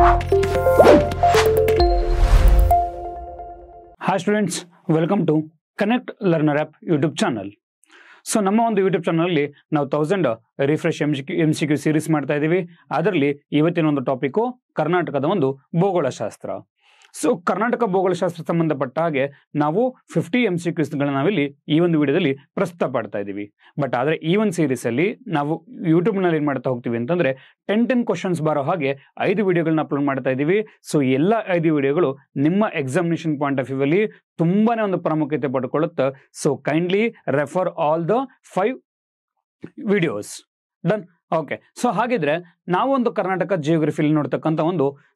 Hi students, welcome to Connect Learner App YouTube channel. So ನಮ್ಮ ಒಂದು YouTube ಚಾನಲಲ್ಲಿ ನಾವು 1000 ರಿಫ್ರೆಶ್ MCQ ಸೀರೀಸ್ ಮಾಡ್ತಾ ಇದ್ದೀವಿ. ಅದರಲ್ಲಿ ಇವತ್ತಿನ ಒಂದು ಟಾಪಿಕ್ ಕರ್ನಾಟಕದ ಒಂದು ಭೂಗೋಳಶಾಸ್ತ್ರ. ಸೊ ಕರ್ನಾಟಕ ಭೂಗೋಳಶಾಸ್ತ್ರ ಸಂಬಂಧಪಟ್ಟ ಹಾಗೆ ನಾವು 50 MCQs ನಾವಿಲ್ಲಿ ಈ ಒಂದು ವಿಡಿಯೋದಲ್ಲಿ ಪ್ರಸ್ತುತ ಪಡ್ತಾ ಇದ್ದೀವಿ. ಬಟ್ ಆದರೆ ಈ ಒಂದು ಸೀರೀಸ್ ಅಲ್ಲಿ ನಾವು ಯೂಟ್ಯೂಬ್ ನಲ್ಲಿ ಏನ್ ಮಾಡ್ತಾ ಹೋಗ್ತೀವಿ ಅಂತಂದ್ರೆ 10 ಕ್ವಶನ್ಸ್ ಬರೋ ಹಾಗೆ 5 ವಿಡಿಯೋಗಳನ್ನ ಅಪ್ಲೋಡ್ ಮಾಡ್ತಾ ಇದ್ದೀವಿ. ಸೊ ಎಲ್ಲ 5 ವಿಡಿಯೋಗಳು ನಿಮ್ಮ ಎಕ್ಸಾಮಿನೇಷನ್ ಪಾಯಿಂಟ್ ಆಫ್ ವ್ಯೂ ಅಲ್ಲಿ ತುಂಬಾನೇ ಒಂದು ಪ್ರಾಮುಖ್ಯತೆ ಪಡ್ಕೊಳ್ಳುತ್ತೆ. So kindly refer all the 5 videos. Done. Okay, so ಹಾಗಿದ್ರೆ ನಾವೊಂದು ಕರ್ನಾಟಕ ಜಿಯೋಗ್ರಫಿಲಿ ನೋಡ್ತಕ್ಕಂಥ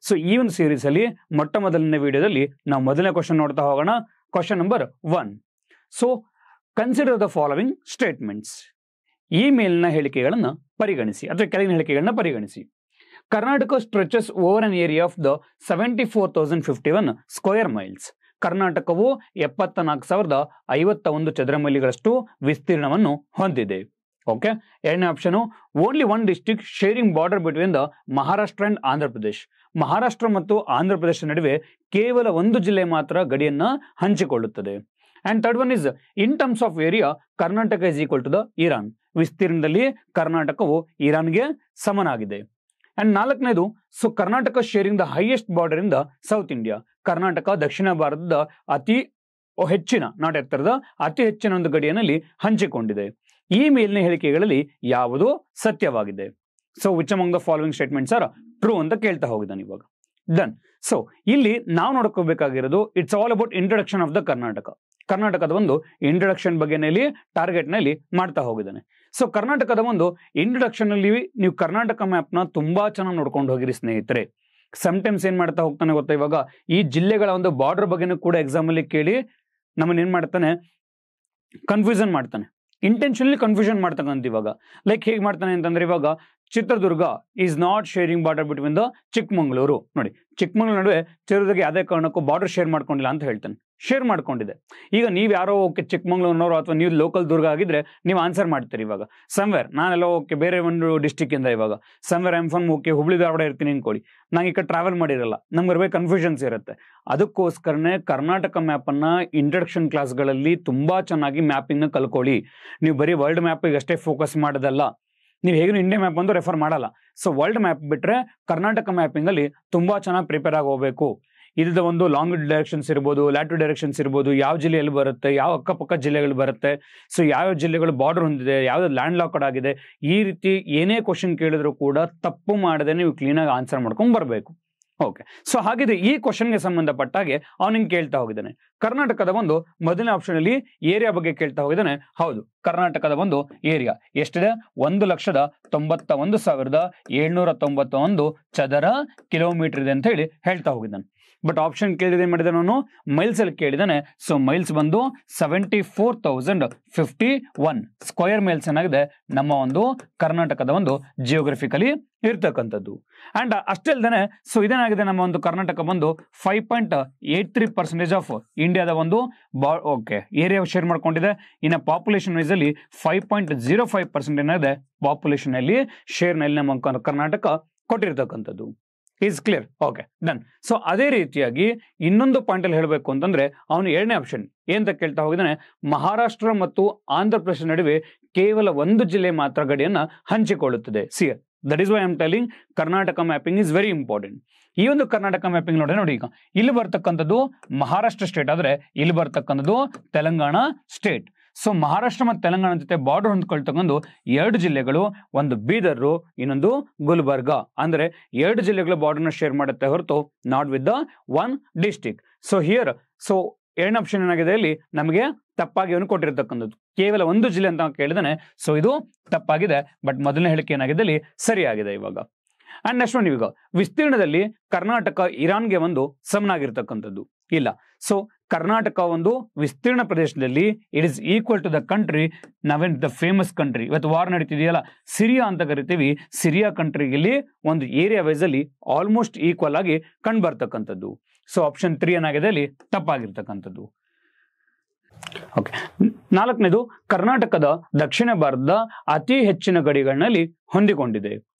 ಸೊ ಈ ಒಂದು ಸೀರೀಸ್ ಅಲ್ಲಿ ಮೊಟ್ಟ ಮೊದಲನೇ ವಿಡಿಯೋದಲ್ಲಿ ನಾವು ಮೊದಲನೇ ಕ್ವಶನ್ ನೋಡ್ತಾ ಹೋಗೋಣ. Question number 1. So consider the following statements. ಈ ಮೇಲಿನ ಹೇಳಿಕೆಗಳನ್ನ ಪರಿಗಣಿಸಿ ಅಥವಾ ಕೆಳಗಿನ ಹೇಳಿಕೆಗಳನ್ನ ಪರಿಗಣಿಸಿ. Karnataka stretches over an area of the 74,051 square miles. ಕರ್ನಾಟಕವು 74,051 ಚದರ ಮೈಲಿಗಳಷ್ಟು ವಿಸ್ತೀರ್ಣವನ್ನು ಹೊಂದಿದೆ. ಓಕೆ, ಎರಡನೇ option, only one district sharing border between the Maharashtra and Andhra Pradesh. Maharashtra ಮತ್ತು ಆಂಧ್ರ ಪ್ರದೇಶ ನಡುವೆ ಕೇವಲ ಒಂದು ಜಿಲ್ಲೆ ಮಾತ್ರ ಗಡಿಯನ್ನ ಹಂಚಿಕೊಳ್ಳುತ್ತದೆ. And third one is in terms of area Karnataka is equal to the Iran. ವಿಸ್ತೀರ್ಣದಲ್ಲಿ ಕರ್ನಾಟಕವು ಇರಾನ್ಗೆ ಸಮನಾಗಿದೆ. ಅಂಡ್ ನಾಲ್ಕನೇದು, so Karnataka sharing the highest border in the south India. Karnataka ದಕ್ಷಿಣ ಭಾರತದ ಅತಿ ಹೆಚ್ಚಿನ, ನಾಟ್ ಎತ್ತರದ, ಅತಿ ಹೆಚ್ಚಿನ ಒಂದು ಗಡಿಯಲ್ಲಿ ಹಂಚಿಕೊಂಡಿದೆ. ಈ ಮೇಲಿನ ಹೇಳಿಕೆಗಳಲ್ಲಿ ಯಾವುದು ಸತ್ಯವಾಗಿದೆ? So which among the following statements are true ಅಂತ ಕೇಳ್ತಾ ಹೋಗಿದ್ದಾನೆ ಇವಾಗ. ಡನ್. ಸೊ ಇಲ್ಲಿ ನಾವು ನೋಡ್ಕೋಬೇಕಾಗಿರೋದು it's all about introduction of the Karnataka. ಕರ್ನಾಟಕದ ಒಂದು ಇಂಟ್ರೊಡಕ್ಷನ್ ಬಗ್ಗೆನಲ್ಲಿ ಟಾರ್ಗೆಟ್ ನಲ್ಲಿ ಮಾಡ್ತಾ ಹೋಗಿದ್ದಾನೆ. ಸೊ ಕರ್ನಾಟಕದ ಒಂದು ಇಂಟ್ರೊಡಕ್ಷನ್ ಅಲ್ಲಿ ನೀವು ಕರ್ನಾಟಕ ಮ್ಯಾಪ್ ನ ತುಂಬಾ ಚೆನ್ನಾಗಿ ನೋಡ್ಕೊಂಡು ಹೋಗಿರಿ ಸ್ನೇಹಿತರೆ. ಸಮ್ಟೈಮ್ಸ್ ಏನ್ ಮಾಡ್ತಾ ಹೋಗ್ತಾನೆ ಗೊತ್ತಾ, ಇವಾಗ ಈ ಜಿಲ್ಲೆಗಳ ಒಂದು ಬಾರ್ಡರ್ ಬಗ್ಗೆನೂ ಕೂಡ ಎಕ್ಸಾಮ್ ಅಲ್ಲಿ ಕೇಳಿ ನಮ್ಮನ್ನ ಏನ್ ಮಾಡ್ತಾನೆ, ಕನ್ಫ್ಯೂಷನ್ ಮಾಡ್ತಾನೆ. ಇಂಟೆನ್ಷನಲಿ ಕನ್ಫ್ಯೂಷನ್ ಮಾಡ್ತಕ್ಕಂಥ. ಇವಾಗ ಲೈಕ್ ಹೇಗೆ ಮಾಡ್ತಾನೆ ಅಂತಂದ್ರೆ, ಇವಾಗ Chitradurga is not sharing border between the Chikkamagaluru. ನೋಡಿ, ಚಿಕ್ಕಮಂಗ್ಳೂರು ನಡುವೆ ಚಿತ್ರದುರ್ಗ ಯಾವುದೇ ಕಾರಣಕ್ಕೂ ಬಾರ್ಡರ್ ಶೇರ್ ಮಾಡ್ಕೊಂಡಿಲ್ಲ ಅಂತ ಹೇಳ್ತಾನೆ. ಶೇರ್ ಮಾಡ್ಕೊಂಡಿದೆ. ಈಗ ನೀವು ಯಾರೋ ಓಕೆ ಚಿಕ್ಕಮಂಗ್ಳೂರಿನವರು ಅಥವಾ ನೀವು ಲೋಕಲ್ ದುರ್ಗ ಆಗಿದ್ರೆ ನೀವು ಆನ್ಸರ್ ಮಾಡ್ತೀರಿ. ಇವಾಗ ಸಮ್ವೇರ್ ನಾನೆಲ್ಲ ಓಕೆ ಬೇರೆ ಒಂದು ಡಿಸ್ಟಿಕ್ ಇಂದ, ಇವಾಗ somewhere I'm from okay Hubli Dharwad ಇರ್ತೀನಿ ಅನ್ಕೊಳ್ಳಿ, ನಂಗೆ ಈ ಕಡೆ ಟ್ರಾವೆಲ್ ಮಾಡಿರಲ್ಲ, ನಮ್ಗೆ ಇರಬೇಕು ಕನ್ಫ್ಯೂಷನ್ಸ್ ಇರುತ್ತೆ. ಅದಕ್ಕೋಸ್ಕರನೇ ಕರ್ನಾಟಕ ಮ್ಯಾಪ್ ಅನ್ನ ಇಂಟ್ರಡಕ್ಷನ್ ಕ್ಲಾಸ್ಗಳಲ್ಲಿ ತುಂಬಾ ಚೆನ್ನಾಗಿ ಮ್ಯಾಪಿಂಗ್ ನ ಕಲ್ಕೊಳ್ಳಿ. ನೀವು ಬರೀ ವರ್ಲ್ಡ್ ಮ್ಯಾಪಿಗೆ ಅಷ್ಟೇ ಫೋಕಸ್ ಮಾಡೋದಲ್ಲ, ನೀವು ಹೇಗೂ ಇಂಡಿಯಾ ಮ್ಯಾಪ್ ಒಂದು ರೆಫರ್ ಮಾಡಲ್ಲ. ಸೊ ವರ್ಲ್ಡ್ ಮ್ಯಾಪ್ ಬಿಟ್ರೆ ಕರ್ನಾಟಕ ಮ್ಯಾಪಿಂಗ್ ಅಲ್ಲಿ ತುಂಬಾ ಚೆನ್ನಾಗಿ ಪ್ರಿಪೇರ್ ಆಗಿ ಹೋಗ್ಬೇಕು. ಇದ್ದ ಒಂದು ಲಾಂಗ್ ಡೈರೆಕ್ಷನ್ಸ್ ಇರ್ಬೋದು, ಲ್ಯಾಟಿಟ್ಯೂಡ್ ಡೈರೆಕ್ಷನ್ಸ್ ಇರ್ಬೋದು, ಯಾವ ಜಿಲ್ಲೆಯಲ್ಲಿ ಬರುತ್ತೆ, ಯಾವ ಅಕ್ಕಪಕ್ಕ ಜಿಲ್ಲೆಗಳು ಬರುತ್ತೆ, ಸೊ ಯಾವ ಜಿಲ್ಲೆಗಳು ಬಾರ್ಡರ್ ಹೊಂದಿದೆ, ಯಾವ್ದು ಲ್ಯಾಂಡ್ ಲಾಕ್ಡ್ ಆಗಿದೆ, ಈ ರೀತಿ ಏನೇ ಕ್ವಶನ್ ಕೇಳಿದ್ರು ಕೂಡ ತಪ್ಪು ಮಾಡದೆ ನೀವು ಕ್ಲೀನಾಗಿ ಆನ್ಸರ್ ಮಾಡ್ಕೊಂಡು ಬರಬೇಕು. ಓಕೆ, ಸೊ ಹಾಗಿದ್ರೆ ಈ ಕ್ವಶನ್ಗೆ ಸಂಬಂಧಪಟ್ಟಾಗೆ ಅವನಿಗೆ ಕೇಳ್ತಾ ಹೋಗಿದ್ದಾನೆ. ಕರ್ನಾಟಕದ ಒಂದು ಮೊದಲನೇ ಆಪ್ಷನ್ ಅಲ್ಲಿ ಏರಿಯಾ ಬಗ್ಗೆ ಕೇಳ್ತಾ ಹೋಗಿದ್ದಾನೆ. ಹೌದು, ಕರ್ನಾಟಕದ ಒಂದು ಏರಿಯಾ ಎಷ್ಟಿದೆ? 1,91,791 ಚದರ ಕಿಲೋಮೀಟರ್ ಇದೆ ಅಂತ ಹೇಳಿ ಹೇಳ್ತಾ ಹೋಗಿದ್ದಾನೆ. ಬಟ್ ಆಪ್ಷನ್ ಕೇಳಿದ್ರೆ ಏನ್ ಮಾಡಿದಾನೆ ಅವನು? ಮೈಲ್ಸ್ ಅಲ್ಲಿ ಕೇಳಿದಾನೆ. ಸೊ ಮೈಲ್ಸ್ ಬಂದು 74,051 ಸ್ಕ್ವೇರ್ ಮೈಲ್ಸ್ ಏನಾಗಿದೆ ನಮ್ಮ ಒಂದು ಕರ್ನಾಟಕದ ಒಂದು ಜಿಯೋಗ್ರಫಿಕಲಿ ಇರ್ತಕ್ಕಂಥದ್ದು. ಅಂಡ್ ಅಷ್ಟೇ ಅಲ್ದೇನೆ, ಸೊ ಇದೇನಾಗಿದೆ, ನಮ್ಮ ಒಂದು ಕರ್ನಾಟಕ ಬಂದು 5.83% ಆಫ್ ಇಂಡಿಯಾದ ಒಂದು ಏರಿಯಾ ಶೇರ್ ಮಾಡ್ಕೊಂಡಿದೆ. ಇನ್ನು ಪಾಪ್ಯುಲೇಷನ್ ವೈಸ್ ಅಲ್ಲಿ 5.05% ಏನಾಗಿದೆ ಪಾಪ್ಯುಲೇಷನ್ ಅಲ್ಲಿ ಶೇರ್ ನಲ್ಲಿ ನಮ್ಮ ಕರ್ನಾಟಕ ಕೊಟ್ಟಿರ್ತಕ್ಕಂಥದ್ದು. Is clear? Okay, done. So ಅದೇ ರೀತಿಯಾಗಿ ಇನ್ನೊಂದು ಪಾಯಿಂಟ್ ಅಲ್ಲಿ ಹೇಳಬೇಕು ಅಂತಂದ್ರೆ, ಅವನು ಎರಡನೇ ಆಪ್ಷನ್ ಏನಂತ ಕೇಳ್ತಾ ಹೋಗಿದ್ದಾನೆ, ಮಹಾರಾಷ್ಟ್ರ ಮತ್ತು ಆಂಧ್ರ ಪ್ರದೇಶ ನಡುವೆ ಕೇವಲ ಒಂದು ಜಿಲ್ಲೆ ಮಾತ್ರ ಗಡಿಯನ್ನ ಹಂಚಿಕೊಳ್ಳುತ್ತದೆ. ಸಿಯರ್, that is why I am telling Karnataka mapping is very important. ಈ ಒಂದು ಕರ್ನಾಟಕ ಮ್ಯಾಪಿಂಗ್ ನೋಡಿ, ಈಗ ಇಲ್ಲಿ ಬರ್ತಕ್ಕಂಥದ್ದು ಮಹಾರಾಷ್ಟ್ರ ಸ್ಟೇಟ್ ಆದ್ರೆ ಇಲ್ಲಿ ಬರ್ತಕ್ಕಂಥದ್ದು ತೆಲಂಗಾಣ ಸ್ಟೇಟ್. ಸೊ ಮಹಾರಾಷ್ಟ್ರ ಮತ್ತು ತೆಲಂಗಾಣ ಜೊತೆ ಬಾರ್ಡರ್ ಹೊಂದ್ಕೊಳ್ತಕ್ಕಂಥ 2 ಜಿಲ್ಲೆಗಳು, ಒಂದು ಬೀದರ್, ಇನ್ನೊಂದು ಗುಲ್ಬರ್ಗ. ಅಂದ್ರೆ 2 ಜಿಲ್ಲೆಗಳು ಬಾರ್ಡರ್ನ ಶೇರ್ ಮಾಡುತ್ತೆ ಹೊರತು not with the one district. So here, so ಎರಡನೇ ಆಪ್ಷನ್ ಏನಾಗಿದೆ ಇಲ್ಲಿ ನಮಗೆ ತಪ್ಪಾಗಿ ಅವನು ಕೊಟ್ಟಿರ್ತಕ್ಕಂಥದ್ದು. ಕೇವಲ ಒಂದು ಜಿಲ್ಲೆ ಅಂತ ಕೇಳಿದಾನೆ. ಸೊ ಇದು ತಪ್ಪಾಗಿದೆ. ಬಟ್ ಮೊದಲನೇ ಹೇಳಿಕೆ ಏನಾಗಿದೆ ಇಲ್ಲಿ ಸರಿಯಾಗಿದೆ ಇವಾಗ. ಅಂಡ್ ನೆಕ್ಸ್ಟ್ ಒನ್, ಈಗ ವಿಸ್ತೀರ್ಣದಲ್ಲಿ ಕರ್ನಾಟಕ ಇರಾನ್ಗೆ ಒಂದು ಸಮನಾಗಿರ್ತಕ್ಕಂಥದ್ದು ಇಲ್ಲ. ಸೊ ಕರ್ನಾಟಕ ಒಂದು ವಿಸ್ತೀರ್ಣ ಪ್ರದೇಶದಲ್ಲಿ it is equal to the country, ನಾವೇನ್ ದ ಫೇಮಸ್ ಕಂಟ್ರಿ, ಇವತ್ತು ವಾರ್ ನಡೀತಿದೆಯಲ್ಲ ಸಿರಿಯಾ ಅಂತ ಕರಿತೀವಿ, ಸಿರಿಯಾ ಕಂಟ್ರಿಯಲ್ಲಿ ಒಂದು ಏರಿಯಾ ವೈಸ್ ಅಲ್ಲಿ ಆಲ್ಮೋಸ್ಟ್ ಈಕ್ವಲ್ ಆಗಿ ಕಂಡು ಬರ್ತಕ್ಕಂಥದ್ದು. ಸೊ ಆಪ್ಷನ್ 3 ಏನಾಗಿದೆ ಅಲ್ಲಿ ತಪ್ಪಾಗಿರ್ತಕ್ಕಂಥದ್ದು. ಓಕೆ, ನಾಲ್ಕನೇದು, ಕರ್ನಾಟಕದ ದಕ್ಷಿಣ ಭಾರತದ ಅತಿ ಹೆಚ್ಚಿನ ಗಡಿಗಳಲ್ಲಿ ಹೊಂದಿಕೊಂಡಿದೆ.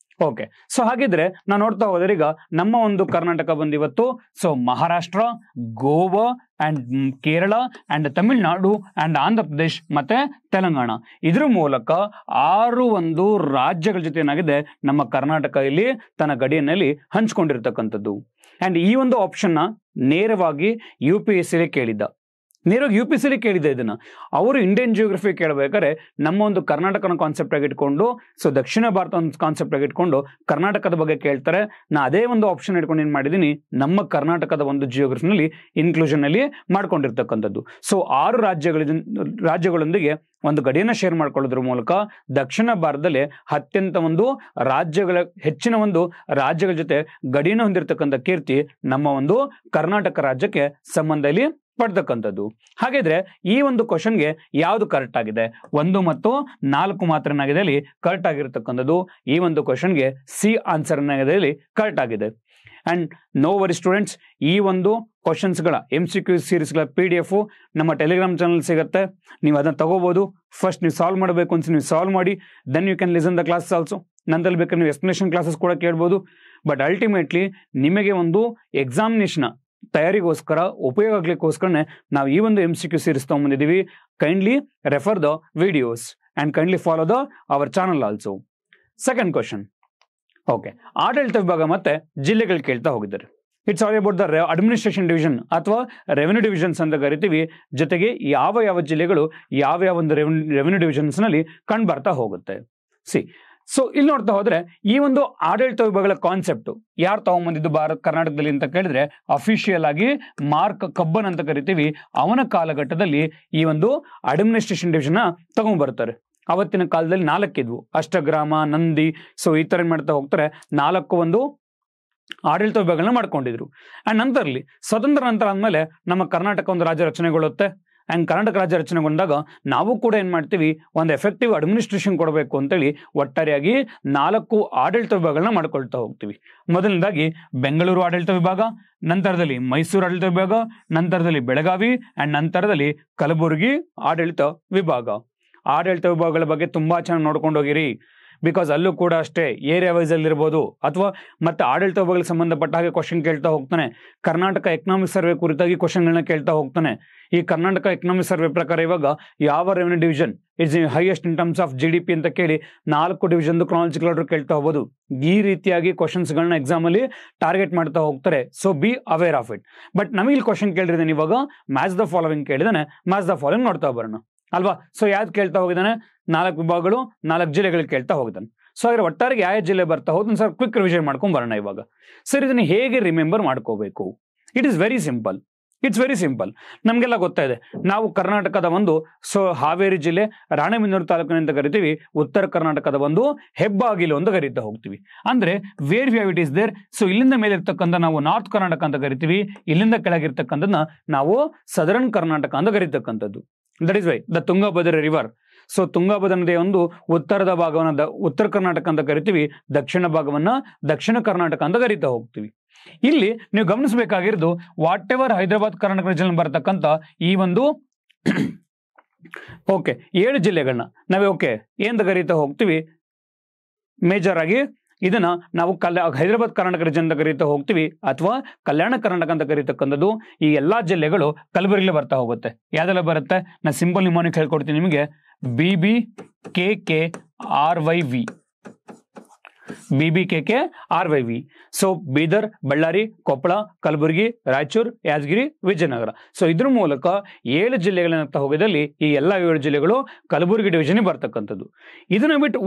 ಓಕೆ, ಸೊ ಹಾಗಿದ್ರೆ ನಾವು ನೋಡ್ತಾ ಹೋದ್ರೆ ಈಗ ನಮ್ಮ ಒಂದು ಕರ್ನಾಟಕ ಬಂದು ಇವತ್ತು so Maharashtra, Goa and Kerala and Tamil Nadu and Andhra Pradesh ಮತ್ತೆ ತೆಲಂಗಾಣ ಇದ್ರ ಮೂಲಕ 6 ಒಂದು ರಾಜ್ಯಗಳ ಜೊತೆ ಏನಾಗಿದೆ ನಮ್ಮ ಕರ್ನಾಟಕ ಇಲ್ಲಿ ತನ್ನ ಗಡಿಯಲ್ಲಿ ಹಂಚ್ಕೊಂಡಿರ್ತಕ್ಕಂಥದ್ದು. ಅಂಡ್ ಈ ಒಂದು ಆಪ್ಷನ್ ನ ನೇರವಾಗಿ UPSC ಕೇಳಿದ್ದ, ನೇರವಾಗಿ UPSC ಕೇಳಿದ್ದ ಇದನ್ನ. ಅವರು ಇಂಡಿಯನ್ ಜಿಯೋಗ್ರಫಿ ಕೇಳಬೇಕಾದ್ರೆ ನಮ್ಮ ಒಂದು ಕರ್ನಾಟಕನ ಕಾನ್ಸೆಪ್ಟ್ ಆಗಿ ಇಟ್ಕೊಂಡು ಸೊ ದಕ್ಷಿಣ ಭಾರತ ಒಂದು ಕಾನ್ಸೆಪ್ಟ್ ಆಗಿ ಇಟ್ಕೊಂಡು ಕರ್ನಾಟಕದ ಬಗ್ಗೆ ಕೇಳ್ತಾರೆ. ನಾ ಅದೇ ಒಂದು ಆಪ್ಷನ್ ಇಟ್ಕೊಂಡು ಏನ್ ಮಾಡಿದೀನಿ, ನಮ್ಮ ಕರ್ನಾಟಕದ ಒಂದು ಜಿಯೋಗ್ರಫಿನಲ್ಲಿ ಇನ್ಕ್ಲೂಷನ್ ಅಲ್ಲಿ ಮಾಡ್ಕೊಂಡಿರ್ತಕ್ಕಂಥದ್ದು. ಸೊ 6 ರಾಜ್ಯಗಳೊಂದಿಗೆ ಒಂದು ಗಡಿಯನ್ನ ಶೇರ್ ಮಾಡ್ಕೊಳ್ಳೋದ್ರ ಮೂಲಕ ದಕ್ಷಿಣ ಭಾರತದಲ್ಲಿ ಅತ್ಯಂತ ಒಂದು ಹೆಚ್ಚಿನ ಒಂದು ರಾಜ್ಯಗಳ ಜೊತೆ ಗಡಿಯನ್ನು ಹೊಂದಿರತಕ್ಕಂಥ ಕೀರ್ತಿ ನಮ್ಮ ಒಂದು ಕರ್ನಾಟಕ ರಾಜ್ಯಕ್ಕೆ ಸಂಬಂಧ ಇಲ್ಲಿ ಪಡ್ತಕ್ಕಂಥದ್ದು. ಹಾಗಿದ್ರೆ ಈ ಒಂದು ಕ್ವಶನ್ಗೆ ಯಾವುದು ಕರೆಕ್ಟ್ ಆಗಿದೆ? 1 ಮತ್ತು 4 ಮಾತ್ರ ಏನಾಗಿದೆ ಅಲ್ಲಿ ಕರೆಕ್ಟ್ ಆಗಿರ್ತಕ್ಕಂಥದ್ದು. ಈ ಒಂದು ಕ್ವಶನ್ಗೆ ಸಿ ಆನ್ಸರ್ ಏನಾಗಿದೆ ಅಲ್ಲಿ ಕರೆಕ್ಟ್ ಆಗಿದೆ. ಅಂಡ್ ನೋ ವರಿ ಸ್ಟೂಡೆಂಟ್ಸ್, ಈ ಒಂದು ಕ್ವಶನ್ಸ್ಗಳ MCQ ಸೀರೀಸ್ಗಳ PDF ನಮ್ಮ ಟೆಲಿಗ್ರಾಮ್ ಚಾನಲ್ ಸಿಗುತ್ತೆ, ನೀವು ಅದನ್ನ ತಗೋಬಹುದು. ಫಸ್ಟ್ ನೀವು ಸಾಲ್ವ್ ಮಾಡಬೇಕು ಅನ್ಸಿ ನೀವು ಸಾಲ್ವ್ ಮಾಡಿ, then you can listen the classes also. ನಂತರ ಬೇಕಾದ್ರೆ ನೀವು ಎಕ್ಸ್ಪ್ಲನೇಷನ್ ಕ್ಲಾಸಸ್ ಕೂಡ ಕೇಳ್ಬೋದು. ಬಟ್ ಅಲ್ಟಿಮೇಟ್ಲಿ ನಿಮಗೆ ಒಂದು ಎಕ್ಸಾಮಿನೇಷನ್ ತಯಾರಿಗೋಸ್ಕರ ಉಪಯೋಗ ಆಗ್ಲಿಕ್ಕೋಸ್ಕರನೇ ನಾವು ಈ ಒಂದು MCQ ಸೀರೀಸ್ ತಗೊಂಡ್ಬಂದಿದ್ದೀವಿ. Kindly refer the videos and kindly follow the our channel also. Second question, okay, ಆಡಳಿತ ವಿಭಾಗ ಮತ್ತೆ ಜಿಲ್ಲೆಗಳು ಕೇಳ್ತಾ ಹೋಗಿದ್ದಾರೆ. It's all about the administration division ಅಥವಾ ರೆವೆನ್ಯೂ ಡಿವಿಷನ್ಸ್ ಅಂತ ಕರಿತೀವಿ. ಜೊತೆಗೆ ಯಾವ ಜಿಲ್ಲೆಗಳು ಯಾವ ಒಂದು ರೆವೆನ್ಯೂ ಡಿವಿಷನ್ಸ್ ನಲ್ಲಿ ಕಂಡು ಬರ್ತಾ ಹೋಗುತ್ತೆ. ಸೊ ಇಲ್ಲಿ ನೋಡ್ತಾ ಹೋದ್ರೆ ಈ ಒಂದು ಆಡಳಿತ ವಿಭಾಗಗಳ ಕಾನ್ಸೆಪ್ಟ್ ಯಾರು ತಗೊಂಡ್ಬಂದಿದ್ದು ಕರ್ನಾಟಕದಲ್ಲಿ ಅಂತ ಕೇಳಿದ್ರೆ ಅಫಿಷಿಯಲ್ ಆಗಿ ಮಾರ್ಕ್ ಕಬ್ಬನ್ ಅಂತ ಕರಿತೀವಿ. ಅವನ ಕಾಲಘಟ್ಟದಲ್ಲಿ ಈ ಒಂದು ಅಡ್ಮಿನಿಸ್ಟ್ರೇಷನ್ ಡಿವಿಷನ್ ತಗೊಂಡ್ಬರ್ತಾರೆ. ಅವತ್ತಿನ ಕಾಲದಲ್ಲಿ 4 ಇದ್ವು, ಅಷ್ಟಗ್ರಾಮ, ನಂದಿ. ಸೊ ಈ ತರ ಏನ್ ಮಾಡ್ತಾ ಹೋಗ್ತಾರೆ, 4 ಒಂದು ಆಡಳಿತ ವಿಭಾಗಗಳನ್ನ ಮಾಡ್ಕೊಂಡಿದ್ರು. ಅಂಡ್ ನಂತರಲಿ ಸ್ವತಂತ್ರ ನಂತರ ಆದ್ಮೇಲೆ ನಮ್ಮ ಕರ್ನಾಟಕ ಒಂದು ರಾಜ್ಯ ರಚನೆಗೊಳ್ಳುತ್ತೆ. ಅಂಡ್ ಕರ್ನಾಟಕ ರಾಜ್ಯ ರಚನೆಗೊಂಡಾಗ ನಾವು ಕೂಡ ಏನ್ ಮಾಡ್ತೀವಿ, ಒಂದು ಎಫೆಕ್ಟಿವ್ ಅಡ್ಮಿನಿಸ್ಟ್ರೇಷನ್ ಕೊಡಬೇಕು ಅಂತೇಳಿ ಒಟ್ಟಾರೆಯಾಗಿ 4 ಆಡಳಿತ ವಿಭಾಗಗಳನ್ನ ಮಾಡ್ಕೊಳ್ತಾ ಹೋಗ್ತೀವಿ. ಮೊದಲನೇದಾಗಿ ಬೆಂಗಳೂರು ಆಡಳಿತ ವಿಭಾಗ, ನಂತರದಲ್ಲಿ ಮೈಸೂರು ಆಡಳಿತ ವಿಭಾಗ, ನಂತರದಲ್ಲಿ ಬೆಳಗಾವಿ ಅಂಡ್ ನಂತರದಲ್ಲಿ ಕಲಬುರಗಿ ಆಡಳಿತ ವಿಭಾಗ. ಆಡಳಿತ ವಿಭಾಗಗಳ ಬಗ್ಗೆ ತುಂಬಾ ಚೆನ್ನಾಗಿ ನೋಡ್ಕೊಂಡು ಹೋಗಿರಿ. ಬಿಕಾಸ್ ಅಲ್ಲೂ ಕೂಡ ಅಷ್ಟೇ ಏರಿಯಾ ವೈಸ್ ಅಲ್ಲಿ ಇರ್ಬೋದು ಅಥವಾ ಮತ್ತೆ ಆಡಳಿತ ವಿಭಾಗಗಳಿಗೆ ಸಂಬಂಧಪಟ್ಟ ಹಾಗೆ ಕ್ವಶನ್ ಕೇಳ್ತಾ ಹೋಗ್ತಾನೆ. ಕರ್ನಾಟಕ ಎಕನಾಮಿಕ್ ಸರ್ವೆ ಕುರಿತಾಗಿ ಕ್ವಶನ್ಗಳನ್ನ ಕೇಳ್ತಾ ಹೋಗ್ತಾನೆ. ಈ ಕರ್ನಾಟಕ ಎಕನಾಮಿಕ್ ಸರ್ವೆ ಪ್ರಕಾರ ಇವಾಗ ಯಾವ revenue division is highest in terms of GDP ಅಂತ ಕೇಳಿ 4 ಡಿವಿಷನ್ ಕ್ರಾನಾಲಜಿಕಲ್ ಆರ್ಡರ್ ಕೇಳ್ತಾ ಹೋಗ್ಬೋದು. ಈ ರೀತಿಯಾಗಿ ಕ್ವಶನ್ಸ್ ಗಳನ್ನ ಎಕ್ಸಾಮ್ ಅಲ್ಲಿ ಟಾರ್ಗೆಟ್ ಮಾಡ್ತಾ ಹೋಗ್ತಾರೆ. So be aware of it. But ನಮಗೆ ಇಲ್ಲಿ ಕ್ವಶನ್ ಕೇಳಿದಾನೆ, ಇವಾಗ ಮ್ಯಾಚ್ ದ ಫಾಲೋವಿಂಗ್ ಕೇಳಿದಾನೆ. ಮ್ಯಾಚ್ ದ ಫಾಲೋವಿಂಗ್ ನೋಡ್ತಾ ಬರೋಣ ಅಲ್ವಾ. ಸೊ ಯಾವ್ದು ಕೇಳ್ತಾ ಹೋಗಿದ್ದಾನೆ, 4 ವಿಭಾಗಗಳು 4 ಜಿಲ್ಲೆಗಳು ಕೇಳ್ತಾ ಹೋಗಿದ್ದಾನೆ. ಸೊ ಹಾಗಾದ್ರೆ ಒಟ್ಟಾರೆಗೆ ಯಾವ ಜಿಲ್ಲೆ ಬರ್ತಾ ಹೋದ್ ಸರ್ ಕ್ವಿಕ್ ರಿವಿಷನ್ ಮಾಡ್ಕೊಂಡ್ ಬರೋಣ ಇವಾಗ. ಸರ್ ಇದನ್ನ ಹೇಗೆ ರಿಮೆಂಬರ್ ಮಾಡ್ಕೋಬೇಕು? It is very simple. It's very simple. ನಮಗೆಲ್ಲ ಗೊತ್ತಾಯಿದೆ, ನಾವು ಕರ್ನಾಟಕದ ಒಂದು ಹಾವೇರಿ ಜಿಲ್ಲೆ ರಾಣೆಬೆನ್ನೂರು ತಾಲೂಕಿನ ಅಂತ ಕರಿತೀವಿ. ಉತ್ತರ ಕರ್ನಾಟಕದ ಒಂದು ಹೆಬ್ಬಾಗಿಲು ಅಂತ ಕರೀತಾ ಹೋಗ್ತೀವಿ. ಅಂದ್ರೆ where we have it is there. So ಇಲ್ಲಿಂದ ಮೇಲೆ ಇರ್ತಕ್ಕಂಥ ನಾವು ನಾರ್ತ್ ಕರ್ನಾಟಕ ಅಂತ ಕರಿತೀವಿ, ಇಲ್ಲಿಂದ ಕೆಳಗಿರ್ತಕ್ಕಂಥದ್ದನ್ನ ನಾವು ಸದರ್ನ್ ಕರ್ನಾಟಕ ಅಂತ ಕರೀತಕ್ಕಂಥದ್ದು. That is why the Tungabhadra river. So Tungabhadra ನದಿಯ ಒಂದು ಉತ್ತರದ ಭಾಗವನ್ನ ಉತ್ತರ ಕರ್ನಾಟಕ ಅಂತ ಕರಿತೀವಿ, ದಕ್ಷಿಣ ಭಾಗವನ್ನ ದಕ್ಷಿಣ ಕರ್ನಾಟಕ ಅಂತ ಕರೀತಾ ಹೋಗ್ತೀವಿ. ಇಲ್ಲಿ ನೀವು ಗಮನಿಸಬೇಕಾಗಿರೋದು whatever Hyderabad Karnataka region ಬರ್ತಕ್ಕಂಥ ಈ ಒಂದು 7 ಜಿಲ್ಲೆಗಳನ್ನ ನಾವೇ ಏನಂತ ಕರೀತಾ ಹೋಗ್ತೀವಿ, ಮೇಜರ್ ಆಗಿ ಇದನ್ನ ನಾವು ಹೈದರಾಬಾದ್ ಕರ್ನಾಟಕ ರೀಜನ್ ಅಂತ ಕರೀತಾ ಹೋಗ್ತೀವಿ ಅಥವಾ ಕಲ್ಯಾಣ ಕರ್ನಾಟಕ ಅಂತ ಕರೀತಕ್ಕಂಥದ್ದು. ಈ ಎಲ್ಲಾ ಜಿಲ್ಲೆಗಳು ಕಲಬುರಗಿಲಿ ಬರ್ತಾ ಹೋಗುತ್ತೆ. ಯಾವ್ದೆಲ್ಲ ಬರುತ್ತೆ, ನಾ ಸಿಂಪಲ್ ನಿಮ್ಮನಿಗೆ ಹೇಳ್ಕೊಡ್ತೀನಿ ನಿಮಗೆ. BBKKRYV. BBKKRYV. So Bidar, Ballari, Koppal, Kalaburagi, Raichur, Yadgir, Vijayanagara. So ಇದ್ರ ಮೂಲಕ 7 ಜಿಲ್ಲೆಗಳನ್ನ ಹೋಗಿದಲ್ಲಿ ಈ ಎಲ್ಲಾ 7 ಜಿಲ್ಲೆಗಳು ಕಲಬುರಗಿ ಡಿವಿಷನ್ ಬರ್ತಕ್ಕಂಥದ್ದು. ಇದನ್ನ ಬಿಟ್ಟು